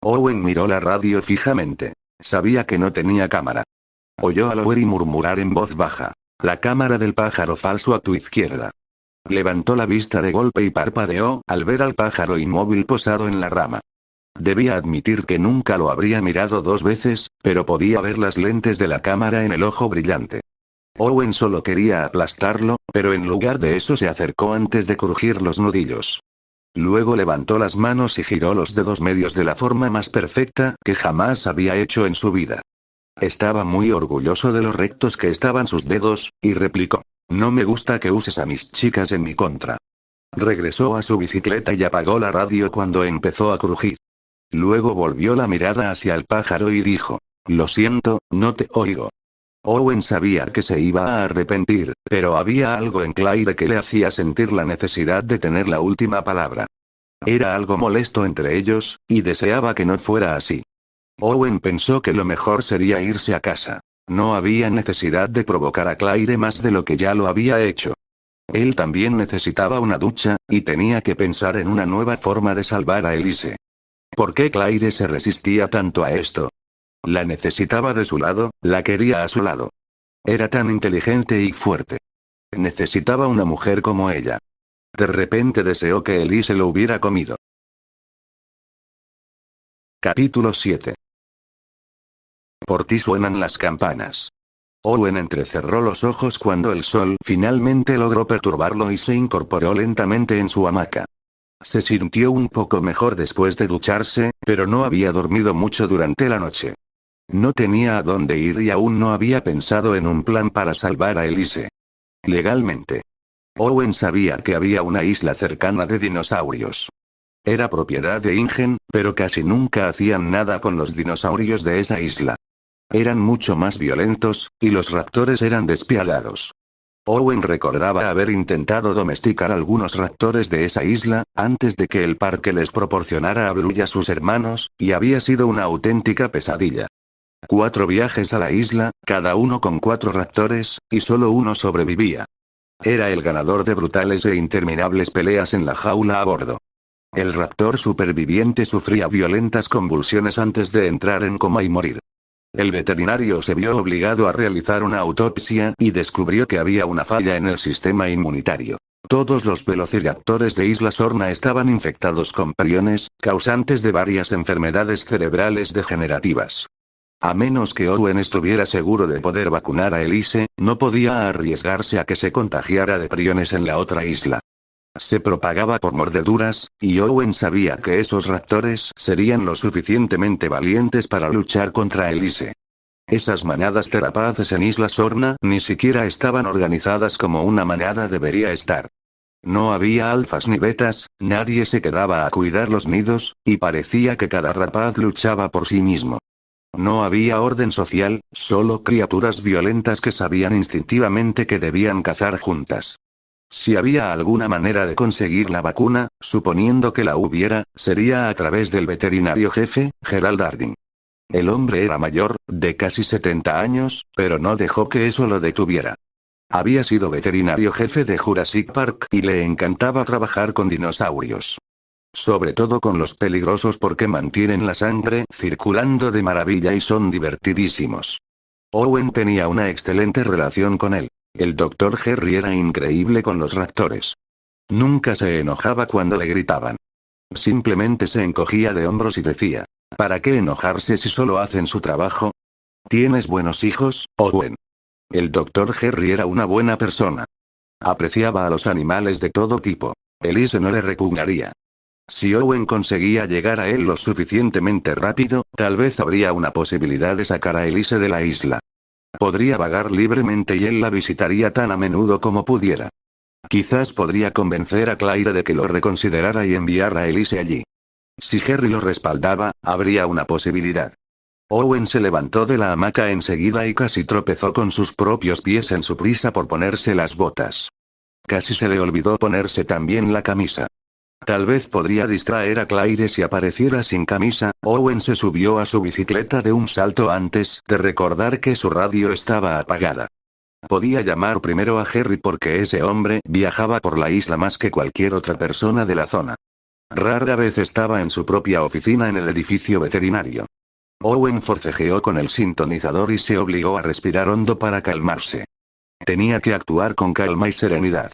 Owen miró la radio fijamente. Sabía que no tenía cámara. Oyó a Lowery murmurar en voz baja. La cámara del pájaro falso a tu izquierda. Levantó la vista de golpe y parpadeó al ver al pájaro inmóvil posado en la rama. Debía admitir que nunca lo habría mirado dos veces, pero podía ver las lentes de la cámara en el ojo brillante. Owen solo quería aplastarlo, pero en lugar de eso se acercó antes de crujir los nudillos. Luego levantó las manos y giró los dedos medios de la forma más perfecta que jamás había hecho en su vida. Estaba muy orgulloso de lo rectos que estaban sus dedos, y replicó: no me gusta que uses a mis chicas en mi contra. Regresó a su bicicleta y apagó la radio cuando empezó a crujir. Luego volvió la mirada hacia el pájaro y dijo: lo siento, no te oigo. Owen sabía que se iba a arrepentir, pero había algo en Claire que le hacía sentir la necesidad de tener la última palabra. Era algo molesto entre ellos, y deseaba que no fuera así. Owen pensó que lo mejor sería irse a casa. No había necesidad de provocar a Claire más de lo que ya lo había hecho. Él también necesitaba una ducha, y tenía que pensar en una nueva forma de salvar a Elise. ¿Por qué Claire se resistía tanto a esto? La necesitaba de su lado, la quería a su lado. Era tan inteligente y fuerte. Necesitaba una mujer como ella. De repente deseó que Elise lo hubiera comido. Capítulo 7. Por ti suenan las campanas. Owen entrecerró los ojos cuando el sol finalmente logró perturbarlo y se incorporó lentamente en su hamaca. Se sintió un poco mejor después de ducharse, pero no había dormido mucho durante la noche. No tenía a dónde ir y aún no había pensado en un plan para salvar a Elise. Legalmente. Owen sabía que había una isla cercana de dinosaurios. Era propiedad de Ingen, pero casi nunca hacían nada con los dinosaurios de esa isla. Eran mucho más violentos, y los raptores eran despiadados. Owen recordaba haber intentado domesticar algunos raptores de esa isla, antes de que el parque les proporcionara a Blue y a sus hermanos, y había sido una auténtica pesadilla. 4 viajes a la isla, cada uno con 4 raptores, y solo uno sobrevivía. Era el ganador de brutales e interminables peleas en la jaula a bordo. El raptor superviviente sufría violentas convulsiones antes de entrar en coma y morir. El veterinario se vio obligado a realizar una autopsia y descubrió que había una falla en el sistema inmunitario. Todos los velociraptores de Isla Sorna estaban infectados con priones, causantes de varias enfermedades cerebrales degenerativas. A menos que Owen estuviera seguro de poder vacunar a Elise, no podía arriesgarse a que se contagiara de priones en la otra isla. Se propagaba por mordeduras, y Owen sabía que esos raptores serían lo suficientemente valientes para luchar contra Elise. Esas manadas de rapaces en Isla Sorna ni siquiera estaban organizadas como una manada debería estar. No había alfas ni betas, nadie se quedaba a cuidar los nidos, y parecía que cada rapaz luchaba por sí mismo. No había orden social, solo criaturas violentas que sabían instintivamente que debían cazar juntas. Si había alguna manera de conseguir la vacuna, suponiendo que la hubiera, sería a través del veterinario jefe, Gerald Harding. El hombre era mayor, de casi 70 años, pero no dejó que eso lo detuviera. Había sido veterinario jefe de Jurassic Park y le encantaba trabajar con dinosaurios. Sobre todo con los peligrosos porque mantienen la sangre circulando de maravilla y son divertidísimos. Owen tenía una excelente relación con él. El Dr. Harry era increíble con los raptores. Nunca se enojaba cuando le gritaban. Simplemente se encogía de hombros y decía: ¿para qué enojarse si solo hacen su trabajo? ¿Tienes buenos hijos, Owen? El Dr. Harry era una buena persona. Apreciaba a los animales de todo tipo. Elise no le repugnaría. Si Owen conseguía llegar a él lo suficientemente rápido, tal vez habría una posibilidad de sacar a Elise de la isla. Podría vagar libremente y él la visitaría tan a menudo como pudiera. Quizás podría convencer a Claire de que lo reconsiderara y enviar a Elise allí. Si Harry lo respaldaba, habría una posibilidad. Owen se levantó de la hamaca enseguida y casi tropezó con sus propios pies en su prisa por ponerse las botas. Casi se le olvidó ponerse también la camisa. Tal vez podría distraer a Claire si apareciera sin camisa. Owen se subió a su bicicleta de un salto antes de recordar que su radio estaba apagada. Podía llamar primero a Harry porque ese hombre viajaba por la isla más que cualquier otra persona de la zona. Rara vez estaba en su propia oficina en el edificio veterinario. Owen forcejeó con el sintonizador y se obligó a respirar hondo para calmarse. Tenía que actuar con calma y serenidad.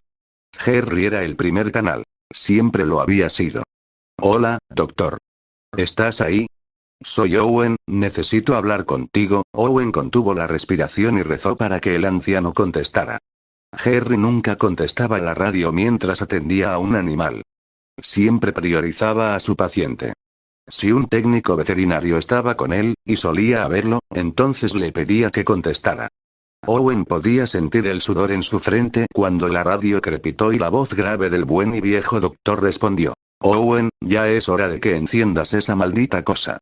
Harry era el primer canal. Siempre lo había sido. Hola, doctor. ¿Estás ahí? Soy Owen, necesito hablar contigo. Owen contuvo la respiración y rezó para que el anciano contestara. Harry nunca contestaba la radio mientras atendía a un animal. Siempre priorizaba a su paciente. Si un técnico veterinario estaba con él, y solía haberlo, entonces le pedía que contestara. Owen podía sentir el sudor en su frente cuando la radio crepitó y la voz grave del buen y viejo doctor respondió. Owen, ya es hora de que enciendas esa maldita cosa.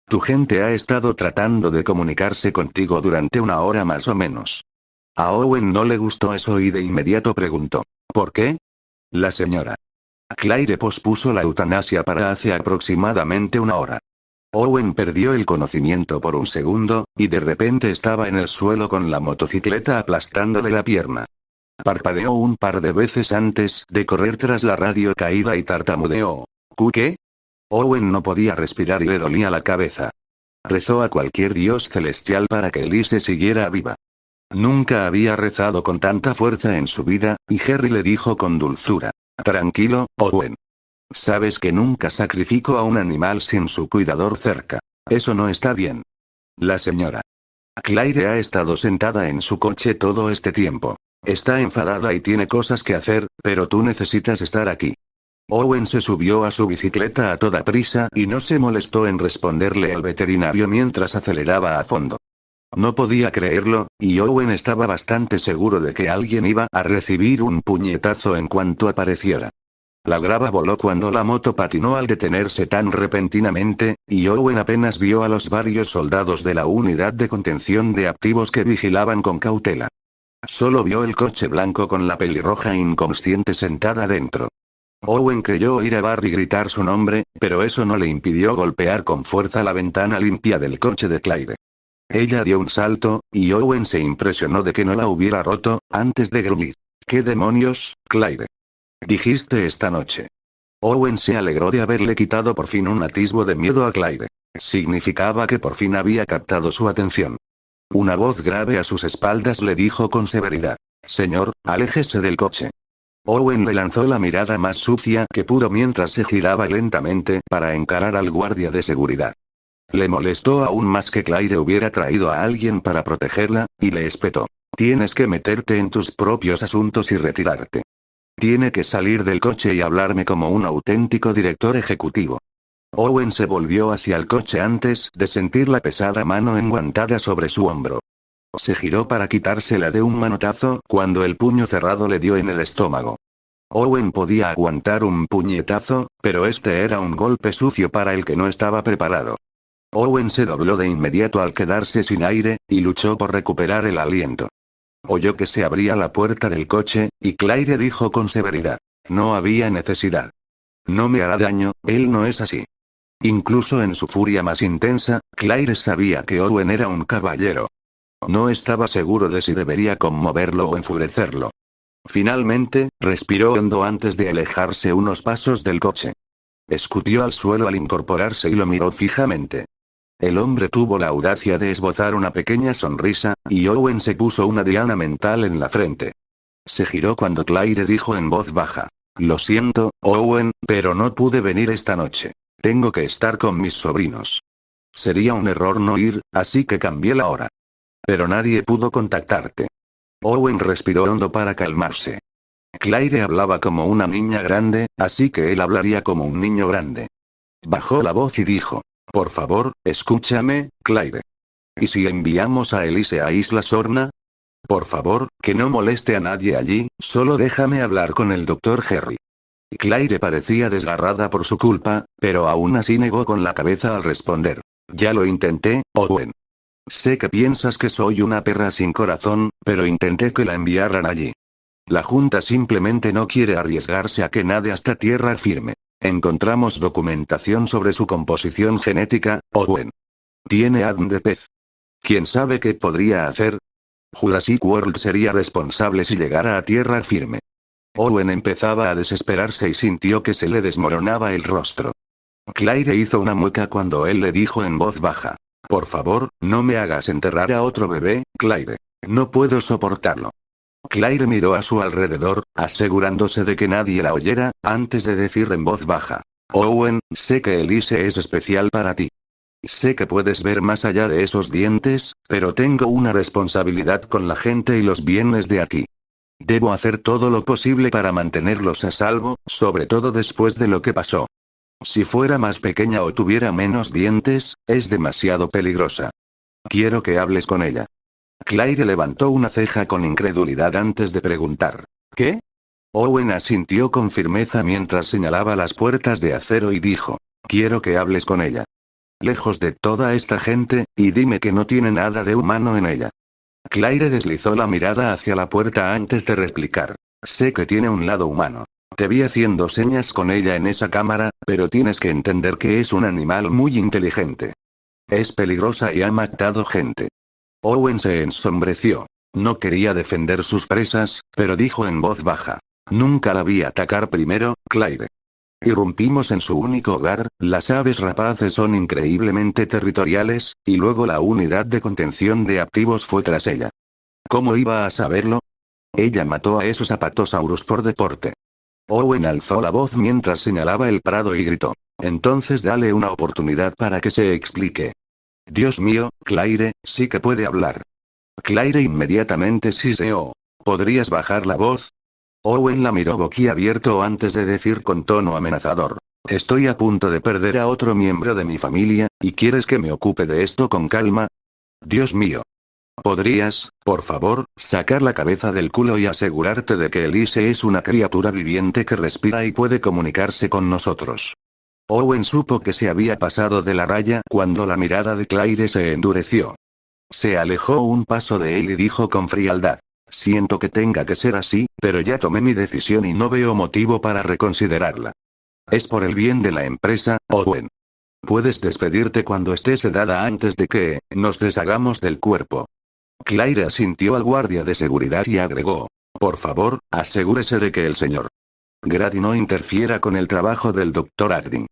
Tu gente ha estado tratando de comunicarse contigo durante una hora más o menos. A Owen no le gustó eso y de inmediato preguntó. ¿Por qué? La señora Claire pospuso la eutanasia para hace aproximadamente una hora. Owen perdió el conocimiento por un segundo, y de repente estaba en el suelo con la motocicleta aplastándole la pierna. Parpadeó un par de veces antes de correr tras la radio caída y tartamudeó. ¿Qué? Owen no podía respirar y le dolía la cabeza. Rezó a cualquier dios celestial para que Elise siguiera viva. Nunca había rezado con tanta fuerza en su vida, y Harry le dijo con dulzura. Tranquilo, Owen. Sabes que nunca sacrifico a un animal sin su cuidador cerca. Eso no está bien. La señora Claire ha estado sentada en su coche todo este tiempo. Está enfadada y tiene cosas que hacer, pero tú necesitas estar aquí. Owen se subió a su bicicleta a toda prisa y no se molestó en responderle al veterinario mientras aceleraba a fondo. No podía creerlo, y Owen estaba bastante seguro de que alguien iba a recibir un puñetazo en cuanto apareciera. La grava voló cuando la moto patinó al detenerse tan repentinamente, y Owen apenas vio a los varios soldados de la unidad de contención de activos que vigilaban con cautela. Solo vio el coche blanco con la pelirroja inconsciente sentada dentro. Owen creyó oír a Barry gritar su nombre, pero eso no le impidió golpear con fuerza la ventana limpia del coche de Claire. Ella dio un salto, y Owen se impresionó de que no la hubiera roto, antes de gruñir. ¿Qué demonios, Claire? Dijiste esta noche. Owen se alegró de haberle quitado por fin un atisbo de miedo a Claire. Significaba que por fin había captado su atención. Una voz grave a sus espaldas le dijo con severidad. Señor, aléjese del coche. Owen le lanzó la mirada más sucia que pudo mientras se giraba lentamente para encarar al guardia de seguridad. Le molestó aún más que Claire hubiera traído a alguien para protegerla, y le espetó. Tienes que meterte en tus propios asuntos y retirarte. Tiene que salir del coche y hablarme como un auténtico director ejecutivo. Owen se volvió hacia el coche antes de sentir la pesada mano enguantada sobre su hombro. Se giró para quitársela de un manotazo cuando el puño cerrado le dio en el estómago. Owen podía aguantar un puñetazo, pero este era un golpe sucio para el que no estaba preparado. Owen se dobló de inmediato al quedarse sin aire, y luchó por recuperar el aliento. Oyó que se abría la puerta del coche, y Claire dijo con severidad. No había necesidad. No me hará daño, él no es así. Incluso en su furia más intensa, Claire sabía que Owen era un caballero. No estaba seguro de si debería conmoverlo o enfurecerlo. Finalmente, respiró hondo antes de alejarse unos pasos del coche. Escupió al suelo al incorporarse y lo miró fijamente. El hombre tuvo la audacia de esbozar una pequeña sonrisa, y Owen se puso una diana mental en la frente. Se giró cuando Claire dijo en voz baja. Lo siento, Owen, pero no pude venir esta noche. Tengo que estar con mis sobrinos. Sería un error no ir, así que cambié la hora. Pero nadie pudo contactarte. Owen respiró hondo para calmarse. Claire hablaba como una niña grande, así que él hablaría como un niño grande. Bajó la voz y dijo. Por favor, escúchame, Claire. ¿Y si enviamos a Elise a Isla Sorna? Por favor, que no moleste a nadie allí, solo déjame hablar con el doctor Harry. Claire parecía desgarrada por su culpa, pero aún así negó con la cabeza al responder. Ya lo intenté, Owen. Sé que piensas que soy una perra sin corazón, pero intenté que la enviaran allí. La Junta simplemente no quiere arriesgarse a que nade hasta tierra firme. Encontramos documentación sobre su composición genética, Owen. Tiene ADN de pez. ¿Quién sabe qué podría hacer? Jurassic World sería responsable si llegara a tierra firme. Owen empezaba a desesperarse y sintió que se le desmoronaba el rostro. Claire hizo una mueca cuando él le dijo en voz baja. Por favor, no me hagas enterrar a otro bebé, Claire. No puedo soportarlo. Claire miró a su alrededor, asegurándose de que nadie la oyera, antes de decir en voz baja. Owen, sé que Elise es especial para ti. Sé que puedes ver más allá de esos dientes, pero tengo una responsabilidad con la gente y los bienes de aquí. Debo hacer todo lo posible para mantenerlos a salvo, sobre todo después de lo que pasó. Si fuera más pequeña o tuviera menos dientes, es demasiado peligrosa. Quiero que hables con ella. Claire levantó una ceja con incredulidad antes de preguntar. ¿Qué? Owen asintió con firmeza mientras señalaba las puertas de acero y dijo. Quiero que hables con ella. Lejos de toda esta gente, y dime que no tiene nada de humano en ella. Claire deslizó la mirada hacia la puerta antes de replicar. Sé que tiene un lado humano. Te vi haciendo señas con ella en esa cámara, pero tienes que entender que es un animal muy inteligente. Es peligrosa y ha matado gente. Owen se ensombreció. No quería defender sus presas, pero dijo en voz baja. Nunca la vi atacar primero, Claire. Irrumpimos en su único hogar, las aves rapaces son increíblemente territoriales, y luego la unidad de contención de activos fue tras ella. ¿Cómo iba a saberlo? Ella mató a esos apatosaurus por deporte. Owen alzó la voz mientras señalaba el prado y gritó. Entonces dale una oportunidad para que se explique. Dios mío, Claire, sí que puede hablar. Claire inmediatamente siseó. ¿Podrías bajar la voz? Owen la miró boquiabierto antes de decir con tono amenazador. Estoy a punto de perder a otro miembro de mi familia, ¿y quieres que me ocupe de esto con calma? Dios mío. ¿Podrías, por favor, sacar la cabeza del culo y asegurarte de que Elise es una criatura viviente que respira y puede comunicarse con nosotros? Owen supo que se había pasado de la raya cuando la mirada de Claire se endureció. Se alejó un paso de él y dijo con frialdad. Siento que tenga que ser así, pero ya tomé mi decisión y no veo motivo para reconsiderarla. Es por el bien de la empresa, Owen. Puedes despedirte cuando estés sedada antes de que nos deshagamos del cuerpo. Claire asintió al guardia de seguridad y agregó. Por favor, asegúrese de que el señor Grady no interfiera con el trabajo del Dr. Agdin.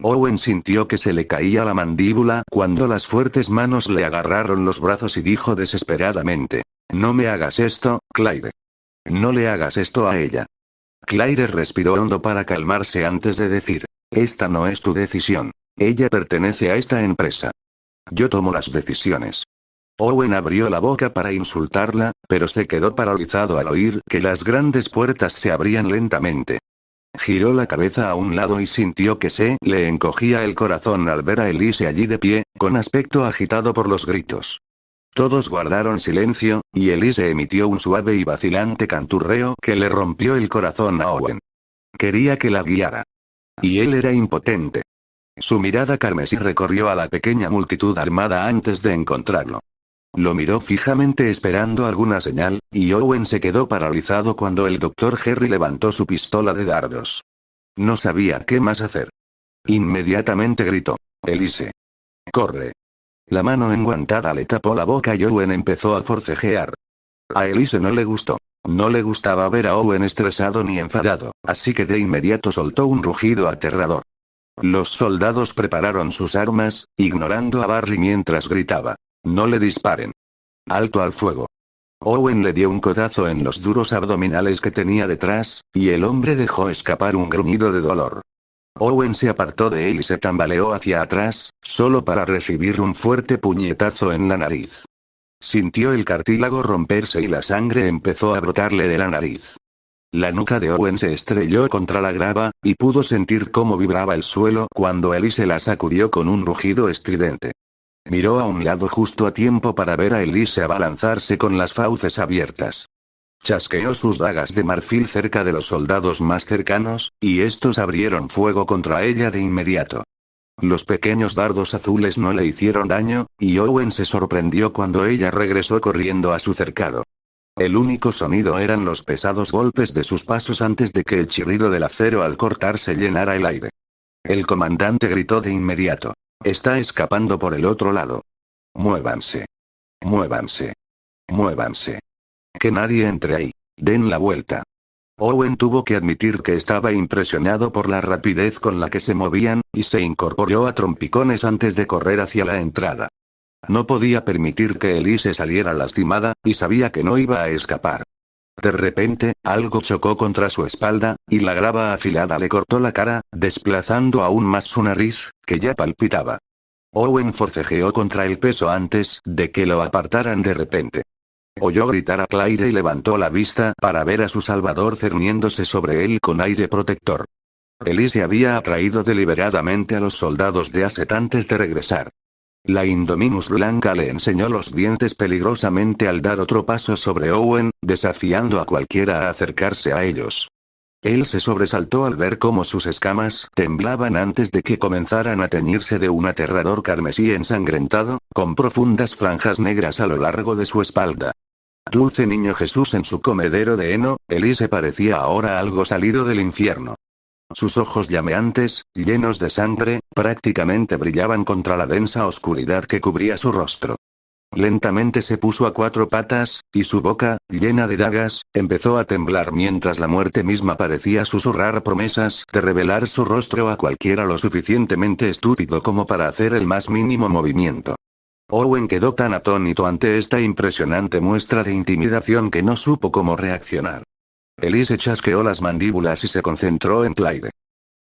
Owen sintió que se le caía la mandíbula cuando las fuertes manos le agarraron los brazos y dijo desesperadamente. No me hagas esto, Claire. No le hagas esto a ella. Claire respiró hondo para calmarse antes de decir. Esta no es tu decisión. Ella pertenece a esta empresa. Yo tomo las decisiones. Owen abrió la boca para insultarla, pero se quedó paralizado al oír que las grandes puertas se abrían lentamente. Giró la cabeza a un lado y sintió que se le encogía el corazón al ver a Elise allí de pie, con aspecto agitado por los gritos. Todos guardaron silencio, y Elise emitió un suave y vacilante canturreo que le rompió el corazón a Owen. Quería que la guiara. Y él era impotente. Su mirada carmesí recorrió a la pequeña multitud armada antes de encontrarlo. Lo miró fijamente esperando alguna señal, y Owen se quedó paralizado cuando el Dr. Harry levantó su pistola de dardos. No sabía qué más hacer. Inmediatamente gritó. Elise. Corre. La mano enguantada le tapó la boca y Owen empezó a forcejear. A Elise no le gustó. No le gustaba ver a Owen estresado ni enfadado, así que de inmediato soltó un rugido aterrador. Los soldados prepararon sus armas, ignorando a Barry mientras gritaba. No le disparen. Alto al fuego. Owen le dio un codazo en los duros abdominales que tenía detrás, y el hombre dejó escapar un gruñido de dolor. Owen se apartó de él y se tambaleó hacia atrás, solo para recibir un fuerte puñetazo en la nariz. Sintió el cartílago romperse y la sangre empezó a brotarle de la nariz. La nuca de Owen se estrelló contra la grava, y pudo sentir cómo vibraba el suelo cuando Elise la sacudió con un rugido estridente. Miró a un lado justo a tiempo para ver a Elise abalanzarse con las fauces abiertas. Chasqueó sus dagas de marfil cerca de los soldados más cercanos, y estos abrieron fuego contra ella de inmediato. Los pequeños dardos azules no le hicieron daño, y Owen se sorprendió cuando ella regresó corriendo a su cercado. El único sonido eran los pesados golpes de sus pasos antes de que el chirrido del acero al cortarse llenara el aire. El comandante gritó de inmediato. Está escapando por el otro lado. Muévanse. Muévanse. Muévanse. Que nadie entre ahí. Den la vuelta. Owen tuvo que admitir que estaba impresionado por la rapidez con la que se movían, y se incorporó a trompicones antes de correr hacia la entrada. No podía permitir que Elise saliera lastimada, y sabía que no iba a escapar. De repente, algo chocó contra su espalda, y la grava afilada le cortó la cara, desplazando aún más su nariz, que ya palpitaba. Owen forcejeó contra el peso antes de que lo apartaran de repente. Oyó gritar a Claire y levantó la vista para ver a su salvador cerniéndose sobre él con aire protector. Elise había atraído deliberadamente a los soldados de Aset antes de regresar. La Indominus blanca le enseñó los dientes peligrosamente al dar otro paso sobre Owen, desafiando a cualquiera a acercarse a ellos. Él se sobresaltó al ver cómo sus escamas temblaban antes de que comenzaran a teñirse de un aterrador carmesí ensangrentado, con profundas franjas negras a lo largo de su espalda. Dulce niño Jesús en su comedero de heno, Elise parecía ahora algo salido del infierno. Sus ojos llameantes, llenos de sangre, prácticamente brillaban contra la densa oscuridad que cubría su rostro. Lentamente se puso a cuatro patas, y su boca, llena de dagas, empezó a temblar mientras la muerte misma parecía susurrar promesas de revelar su rostro a cualquiera lo suficientemente estúpido como para hacer el más mínimo movimiento. Owen quedó tan atónito ante esta impresionante muestra de intimidación que no supo cómo reaccionar. Elise chasqueó las mandíbulas y se concentró en Claire.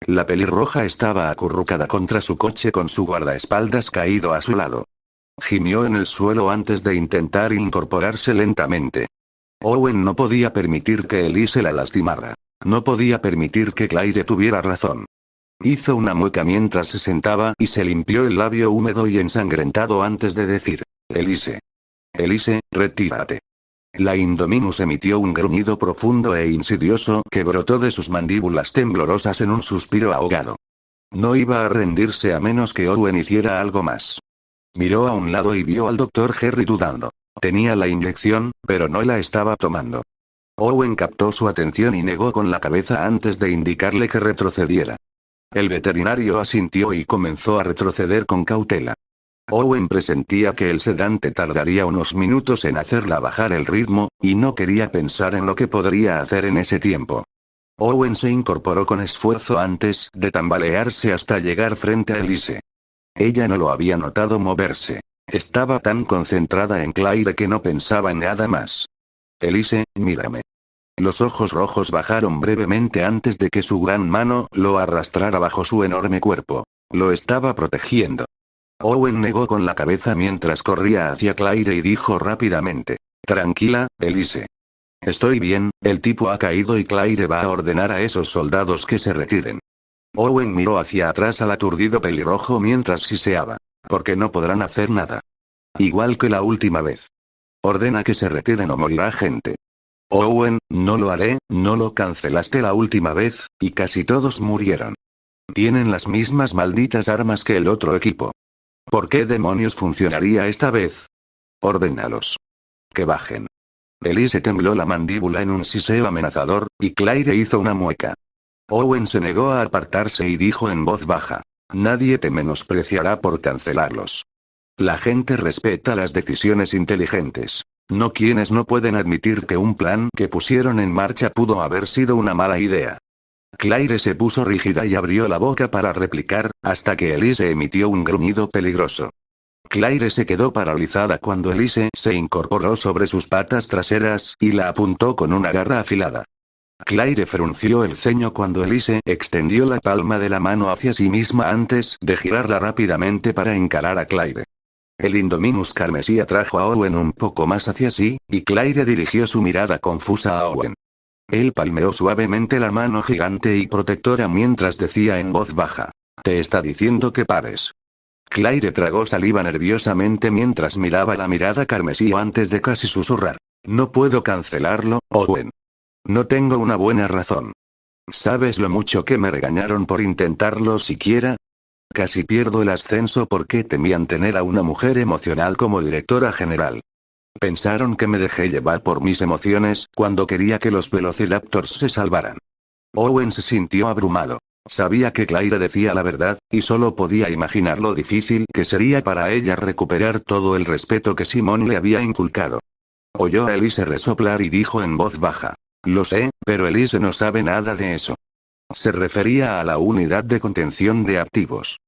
La pelirroja estaba acurrucada contra su coche con su guardaespaldas caído a su lado. Gimió en el suelo antes de intentar incorporarse lentamente. Owen no podía permitir que Elise la lastimara. No podía permitir que Claire tuviera razón. Hizo una mueca mientras se sentaba y se limpió el labio húmedo y ensangrentado antes de decir: Elise. Elise, retírate. La Indominus emitió un gruñido profundo e insidioso que brotó de sus mandíbulas temblorosas en un suspiro ahogado. No iba a rendirse a menos que Owen hiciera algo más. Miró a un lado y vio al Dr. Harry dudando. Tenía la inyección, pero no la estaba tomando. Owen captó su atención y negó con la cabeza antes de indicarle que retrocediera. El veterinario asintió y comenzó a retroceder con cautela. Owen presentía que el sedante tardaría unos minutos en hacerla bajar el ritmo, y no quería pensar en lo que podría hacer en ese tiempo. Owen se incorporó con esfuerzo antes de tambalearse hasta llegar frente a Elise. Ella no lo había notado moverse. Estaba tan concentrada en Claire que no pensaba en nada más. Elise, mírame. Los ojos rojos bajaron brevemente antes de que su gran mano lo arrastrara bajo su enorme cuerpo. Lo estaba protegiendo. Owen negó con la cabeza mientras corría hacia Claire y dijo rápidamente: Tranquila, Elise. Estoy bien, el tipo ha caído y Claire va a ordenar a esos soldados que se retiren. Owen miró hacia atrás al aturdido pelirrojo mientras siseaba. Porque no podrán hacer nada. Igual que la última vez. Ordena que se retiren o morirá gente. Owen, no lo haré, no lo cancelaste la última vez, y casi todos murieron. Tienen las mismas malditas armas que el otro equipo. ¿Por qué demonios funcionaría esta vez? Ordénalos. Que bajen. Elise tembló la mandíbula en un siseo amenazador, y Claire hizo una mueca. Owen se negó a apartarse y dijo en voz baja: Nadie te menospreciará por cancelarlos. La gente respeta las decisiones inteligentes. No quienes no pueden admitir que un plan que pusieron en marcha pudo haber sido una mala idea. Claire se puso rígida y abrió la boca para replicar, hasta que Elise emitió un gruñido peligroso. Claire se quedó paralizada cuando Elise se incorporó sobre sus patas traseras y la apuntó con una garra afilada. Claire frunció el ceño cuando Elise extendió la palma de la mano hacia sí misma antes de girarla rápidamente para encarar a Claire. El Indominus carmesí atrajo a Owen un poco más hacia sí, y Claire dirigió su mirada confusa a Owen. Él palmeó suavemente la mano gigante y protectora mientras decía en voz baja: Te está diciendo que pares. Claire tragó saliva nerviosamente mientras miraba la mirada carmesí antes de casi susurrar: No puedo cancelarlo, Owen. No tengo una buena razón. ¿Sabes lo mucho que me regañaron por intentarlo siquiera? Casi pierdo el ascenso porque temían tener a una mujer emocional como directora general. Pensaron que me dejé llevar por mis emociones cuando quería que los Velociraptors se salvaran. Owen se sintió abrumado. Sabía que Claire decía la verdad, y solo podía imaginar lo difícil que sería para ella recuperar todo el respeto que Simon le había inculcado. Oyó a Elise resoplar y dijo en voz baja: Lo sé, pero Elise no sabe nada de eso. Se refería a la unidad de contención de activos.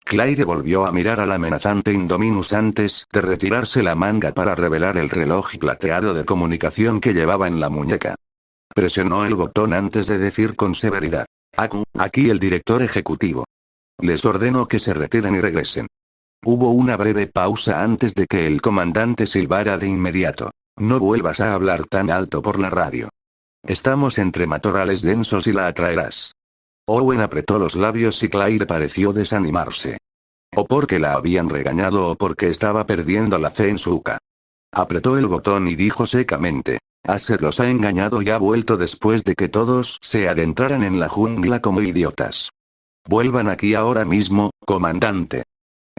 Claire volvió a mirar al amenazante Indominus antes de retirarse la manga para revelar el reloj plateado de comunicación que llevaba en la muñeca. Presionó el botón antes de decir con severidad: Aquí el director ejecutivo. Les ordeno que se retiren y regresen. Hubo una breve pausa antes de que el comandante silbara de inmediato: No vuelvas a hablar tan alto por la radio. Estamos entre matorrales densos y la atraerás. Owen apretó los labios y Claire pareció desanimarse. O porque la habían regañado o porque estaba perdiendo la fe en Suka. Apretó el botón y dijo secamente: Acer los ha engañado y ha vuelto después de que todos se adentraran en la jungla como idiotas. Vuelvan aquí ahora mismo, comandante.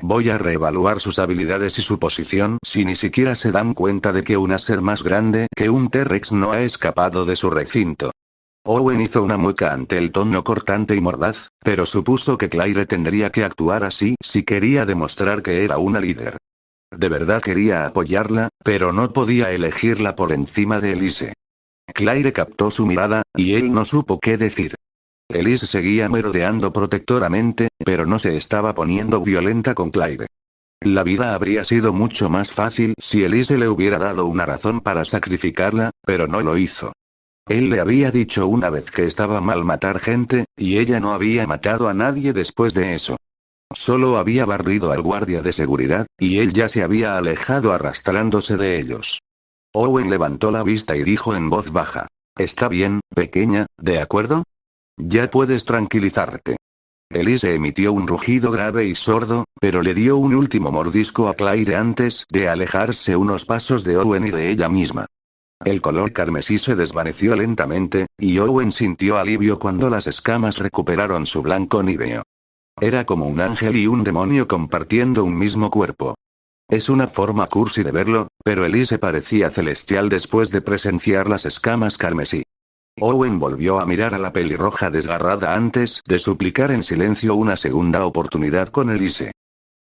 Voy a reevaluar sus habilidades y su posición si ni siquiera se dan cuenta de que un Acer más grande que un T-Rex no ha escapado de su recinto. Owen hizo una mueca ante el tono cortante y mordaz, pero supuso que Claire tendría que actuar así si quería demostrar que era una líder. De verdad quería apoyarla, pero no podía elegirla por encima de Elise. Claire captó su mirada, y él no supo qué decir. Elise seguía merodeando protectoramente, pero no se estaba poniendo violenta con Claire. La vida habría sido mucho más fácil si Elise le hubiera dado una razón para sacrificarla, pero no lo hizo. Él le había dicho una vez que estaba mal matar gente, y ella no había matado a nadie después de eso. Solo había barrido al guardia de seguridad, y él ya se había alejado arrastrándose de ellos. Owen levantó la vista y dijo en voz baja: Está bien, pequeña, ¿de acuerdo? Ya puedes tranquilizarte. Elise emitió un rugido grave y sordo, pero le dio un último mordisco a Claire antes de alejarse unos pasos de Owen y de ella misma. El color carmesí se desvaneció lentamente, y Owen sintió alivio cuando las escamas recuperaron su blanco níveo. Era como un ángel y un demonio compartiendo un mismo cuerpo. Es una forma cursi de verlo, pero Elise parecía celestial después de presenciar las escamas carmesí. Owen volvió a mirar a la pelirroja desgarrada antes de suplicar en silencio una segunda oportunidad con Elise.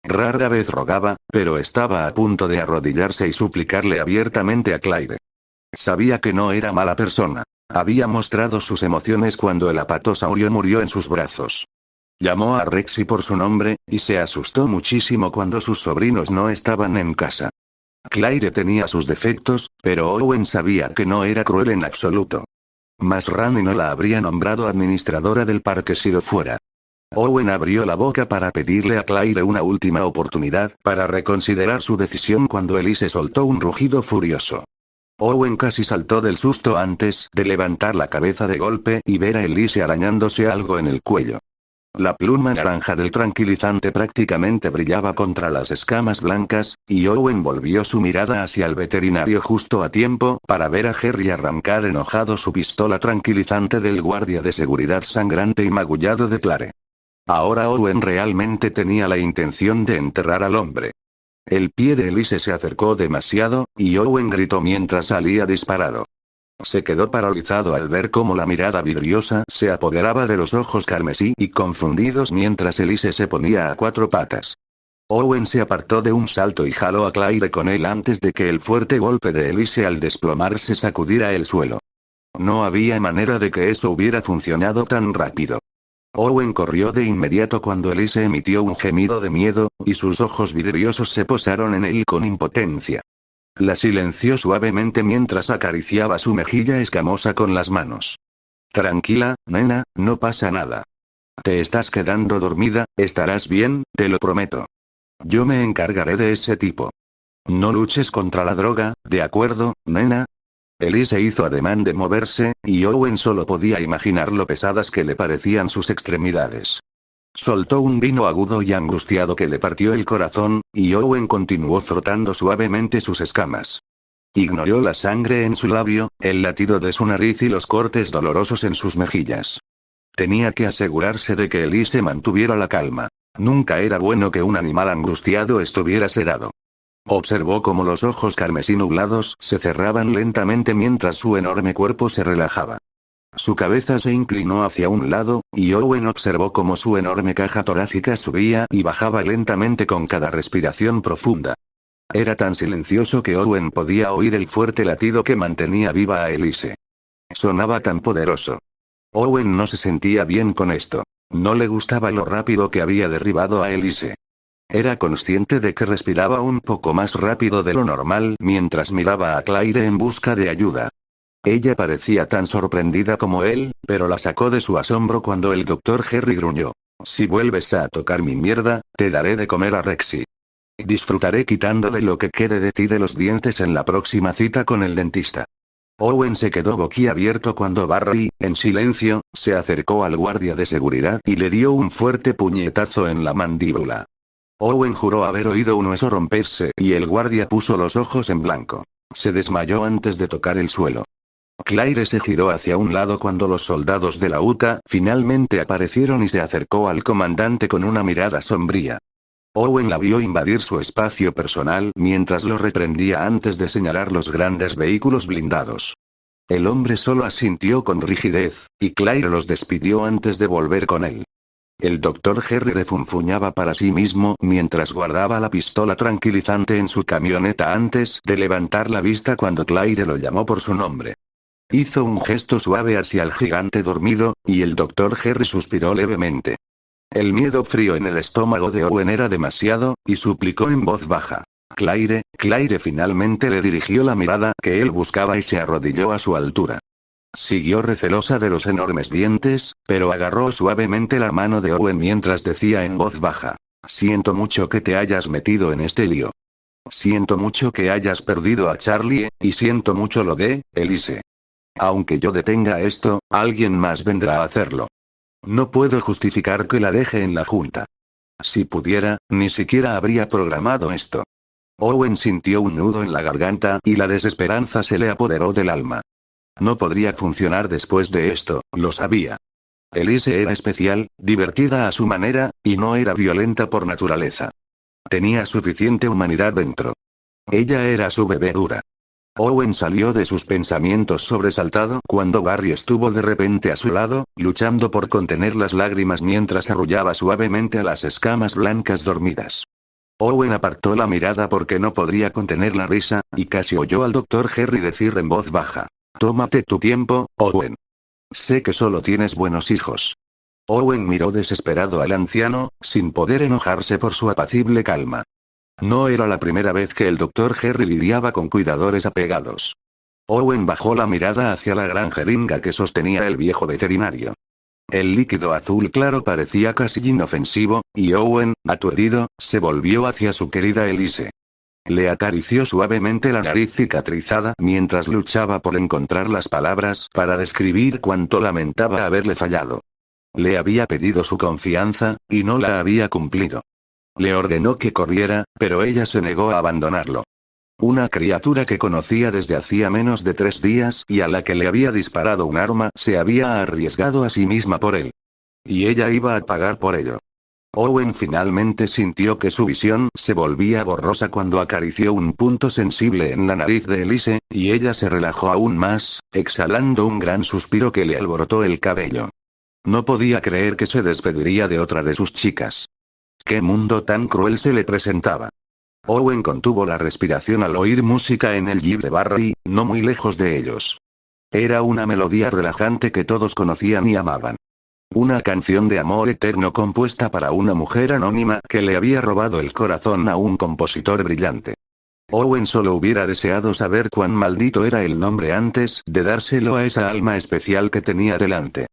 Rara vez rogaba, pero estaba a punto de arrodillarse y suplicarle abiertamente a Claire. Sabía que no era mala persona. Había mostrado sus emociones cuando el apatosaurio murió en sus brazos. Llamó a Rexy por su nombre, y se asustó muchísimo cuando sus sobrinos no estaban en casa. Claire tenía sus defectos, pero Owen sabía que no era cruel en absoluto. Más Rani no la habría nombrado administradora del parque si lo fuera. Owen abrió la boca para pedirle a Claire una última oportunidad para reconsiderar su decisión cuando Elise soltó un rugido furioso. Owen casi saltó del susto antes de levantar la cabeza de golpe y ver a Elise arañándose algo en el cuello. La pluma naranja del tranquilizante prácticamente brillaba contra las escamas blancas, y Owen volvió su mirada hacia el veterinario justo a tiempo para ver a Jerry arrancar enojado su pistola tranquilizante del guardia de seguridad sangrante y magullado de Claire. Ahora Owen realmente tenía la intención de enterrar al hombre. El pie de Elise se acercó demasiado, y Owen gritó mientras salía disparado. Se quedó paralizado al ver cómo la mirada vidriosa se apoderaba de los ojos carmesí y confundidos mientras Elise se ponía a cuatro patas. Owen se apartó de un salto y jaló a Claire con él antes de que el fuerte golpe de Elise al desplomarse sacudiera el suelo. No había manera de que eso hubiera funcionado tan rápido. Owen corrió de inmediato cuando Elise emitió un gemido de miedo, y sus ojos vidriosos se posaron en él con impotencia. La silenció suavemente mientras acariciaba su mejilla escamosa con las manos. Tranquila, nena, no pasa nada. Te estás quedando dormida, estarás bien, te lo prometo. Yo me encargaré de ese tipo. No luches contra la droga, ¿de acuerdo, nena? Elise hizo ademán de moverse, y Owen solo podía imaginar lo pesadas que le parecían sus extremidades. Soltó un vino agudo y angustiado que le partió el corazón, y Owen continuó frotando suavemente sus escamas. Ignoró la sangre en su labio, el latido de su nariz y los cortes dolorosos en sus mejillas. Tenía que asegurarse de que Elise mantuviera la calma. Nunca era bueno que un animal angustiado estuviera sedado. Observó cómo los ojos carmesí nublados se cerraban lentamente mientras su enorme cuerpo se relajaba. Su cabeza se inclinó hacia un lado, y Owen observó cómo su enorme caja torácica subía y bajaba lentamente con cada respiración profunda. Era tan silencioso que Owen podía oír el fuerte latido que mantenía viva a Elise. Sonaba tan poderoso. Owen no se sentía bien con esto. No le gustaba lo rápido que había derribado a Elise. Era consciente de que respiraba un poco más rápido de lo normal mientras miraba a Claire en busca de ayuda. Ella parecía tan sorprendida como él, pero la sacó de su asombro cuando el Dr. Harry gruñó. Si vuelves a tocar mi mierda, te daré de comer a Rexy. Disfrutaré quitándole lo que quede de ti de los dientes en la próxima cita con el dentista. Owen se quedó boquiabierto cuando Barry, en silencio, se acercó al guardia de seguridad y le dio un fuerte puñetazo en la mandíbula. Owen juró haber oído un hueso romperse y el guardia puso los ojos en blanco. Se desmayó antes de tocar el suelo. Claire se giró hacia un lado cuando los soldados de la UTA finalmente aparecieron y se acercó al comandante con una mirada sombría. Owen la vio invadir su espacio personal mientras lo reprendía antes de señalar los grandes vehículos blindados. El hombre solo asintió con rigidez, y Claire los despidió antes de volver con él. El Dr. Harry refunfuñaba para sí mismo mientras guardaba la pistola tranquilizante en su camioneta antes de levantar la vista cuando Claire lo llamó por su nombre. Hizo un gesto suave hacia el gigante dormido, y el Dr. Harry suspiró levemente. El miedo frío en el estómago de Owen era demasiado, y suplicó en voz baja. Claire. Claire finalmente le dirigió la mirada que él buscaba y se arrodilló a su altura. Siguió recelosa de los enormes dientes, pero agarró suavemente la mano de Owen mientras decía en voz baja. Siento mucho que te hayas metido en este lío. Siento mucho que hayas perdido a Charlie, y siento mucho lo de Elise. Aunque yo detenga esto, alguien más vendrá a hacerlo. No puedo justificar que la deje en la junta. Si pudiera, ni siquiera habría programado esto. Owen sintió un nudo en la garganta y la desesperanza se le apoderó del alma. No podría funcionar después de esto, lo sabía. Elise era especial, divertida a su manera, y no era violenta por naturaleza. Tenía suficiente humanidad dentro. Ella era su bebé dura. Owen salió de sus pensamientos sobresaltado cuando Barry estuvo de repente a su lado, luchando por contener las lágrimas mientras arrullaba suavemente a las escamas blancas dormidas. Owen apartó la mirada porque no podría contener la risa, y casi oyó al Dr. Harry decir en voz baja. Tómate tu tiempo, Owen. Sé que solo tienes buenos hijos. Owen miró desesperado al anciano, sin poder enojarse por su apacible calma. No era la primera vez que el Dr. Harry lidiaba con cuidadores apegados. Owen bajó la mirada hacia la gran jeringa que sostenía el viejo veterinario. El líquido azul claro parecía casi inofensivo, y Owen, aturdido, se volvió hacia su querida Elise. Le acarició suavemente la nariz cicatrizada mientras luchaba por encontrar las palabras para describir cuánto lamentaba haberle fallado. Le había pedido su confianza, y no la había cumplido. Le ordenó que corriera, pero ella se negó a abandonarlo. Una criatura que conocía desde hacía menos de 3 días y a la que le había disparado un arma se había arriesgado a sí misma por él. Y ella iba a pagar por ello. Owen finalmente sintió que su visión se volvía borrosa cuando acarició un punto sensible en la nariz de Elise, y ella se relajó aún más, exhalando un gran suspiro que le alborotó el cabello. No podía creer que se despediría de otra de sus chicas. ¿Qué mundo tan cruel se le presentaba? Owen contuvo la respiración al oír música en el jeep de Barry, no muy lejos de ellos. Era una melodía relajante que todos conocían y amaban. Una canción de amor eterno compuesta para una mujer anónima que le había robado el corazón a un compositor brillante. Owen solo hubiera deseado saber cuán maldito era el nombre antes de dárselo a esa alma especial que tenía delante.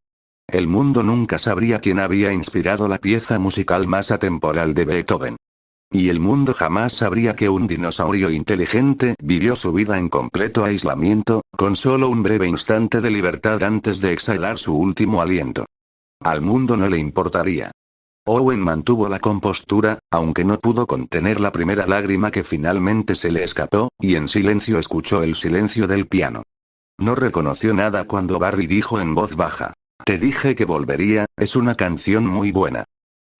El mundo nunca sabría quién había inspirado la pieza musical más atemporal de Beethoven. Y el mundo jamás sabría que un dinosaurio inteligente vivió su vida en completo aislamiento, con solo un breve instante de libertad antes de exhalar su último aliento. Al mundo no le importaría. Owen mantuvo la compostura, aunque no pudo contener la primera lágrima que finalmente se le escapó, y en silencio escuchó el silencio del piano. No reconoció nada cuando Barry dijo en voz baja. Te dije que volvería, es una canción muy buena.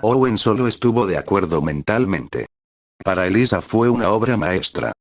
Owen solo estuvo de acuerdo mentalmente. Para Elisa fue una obra maestra.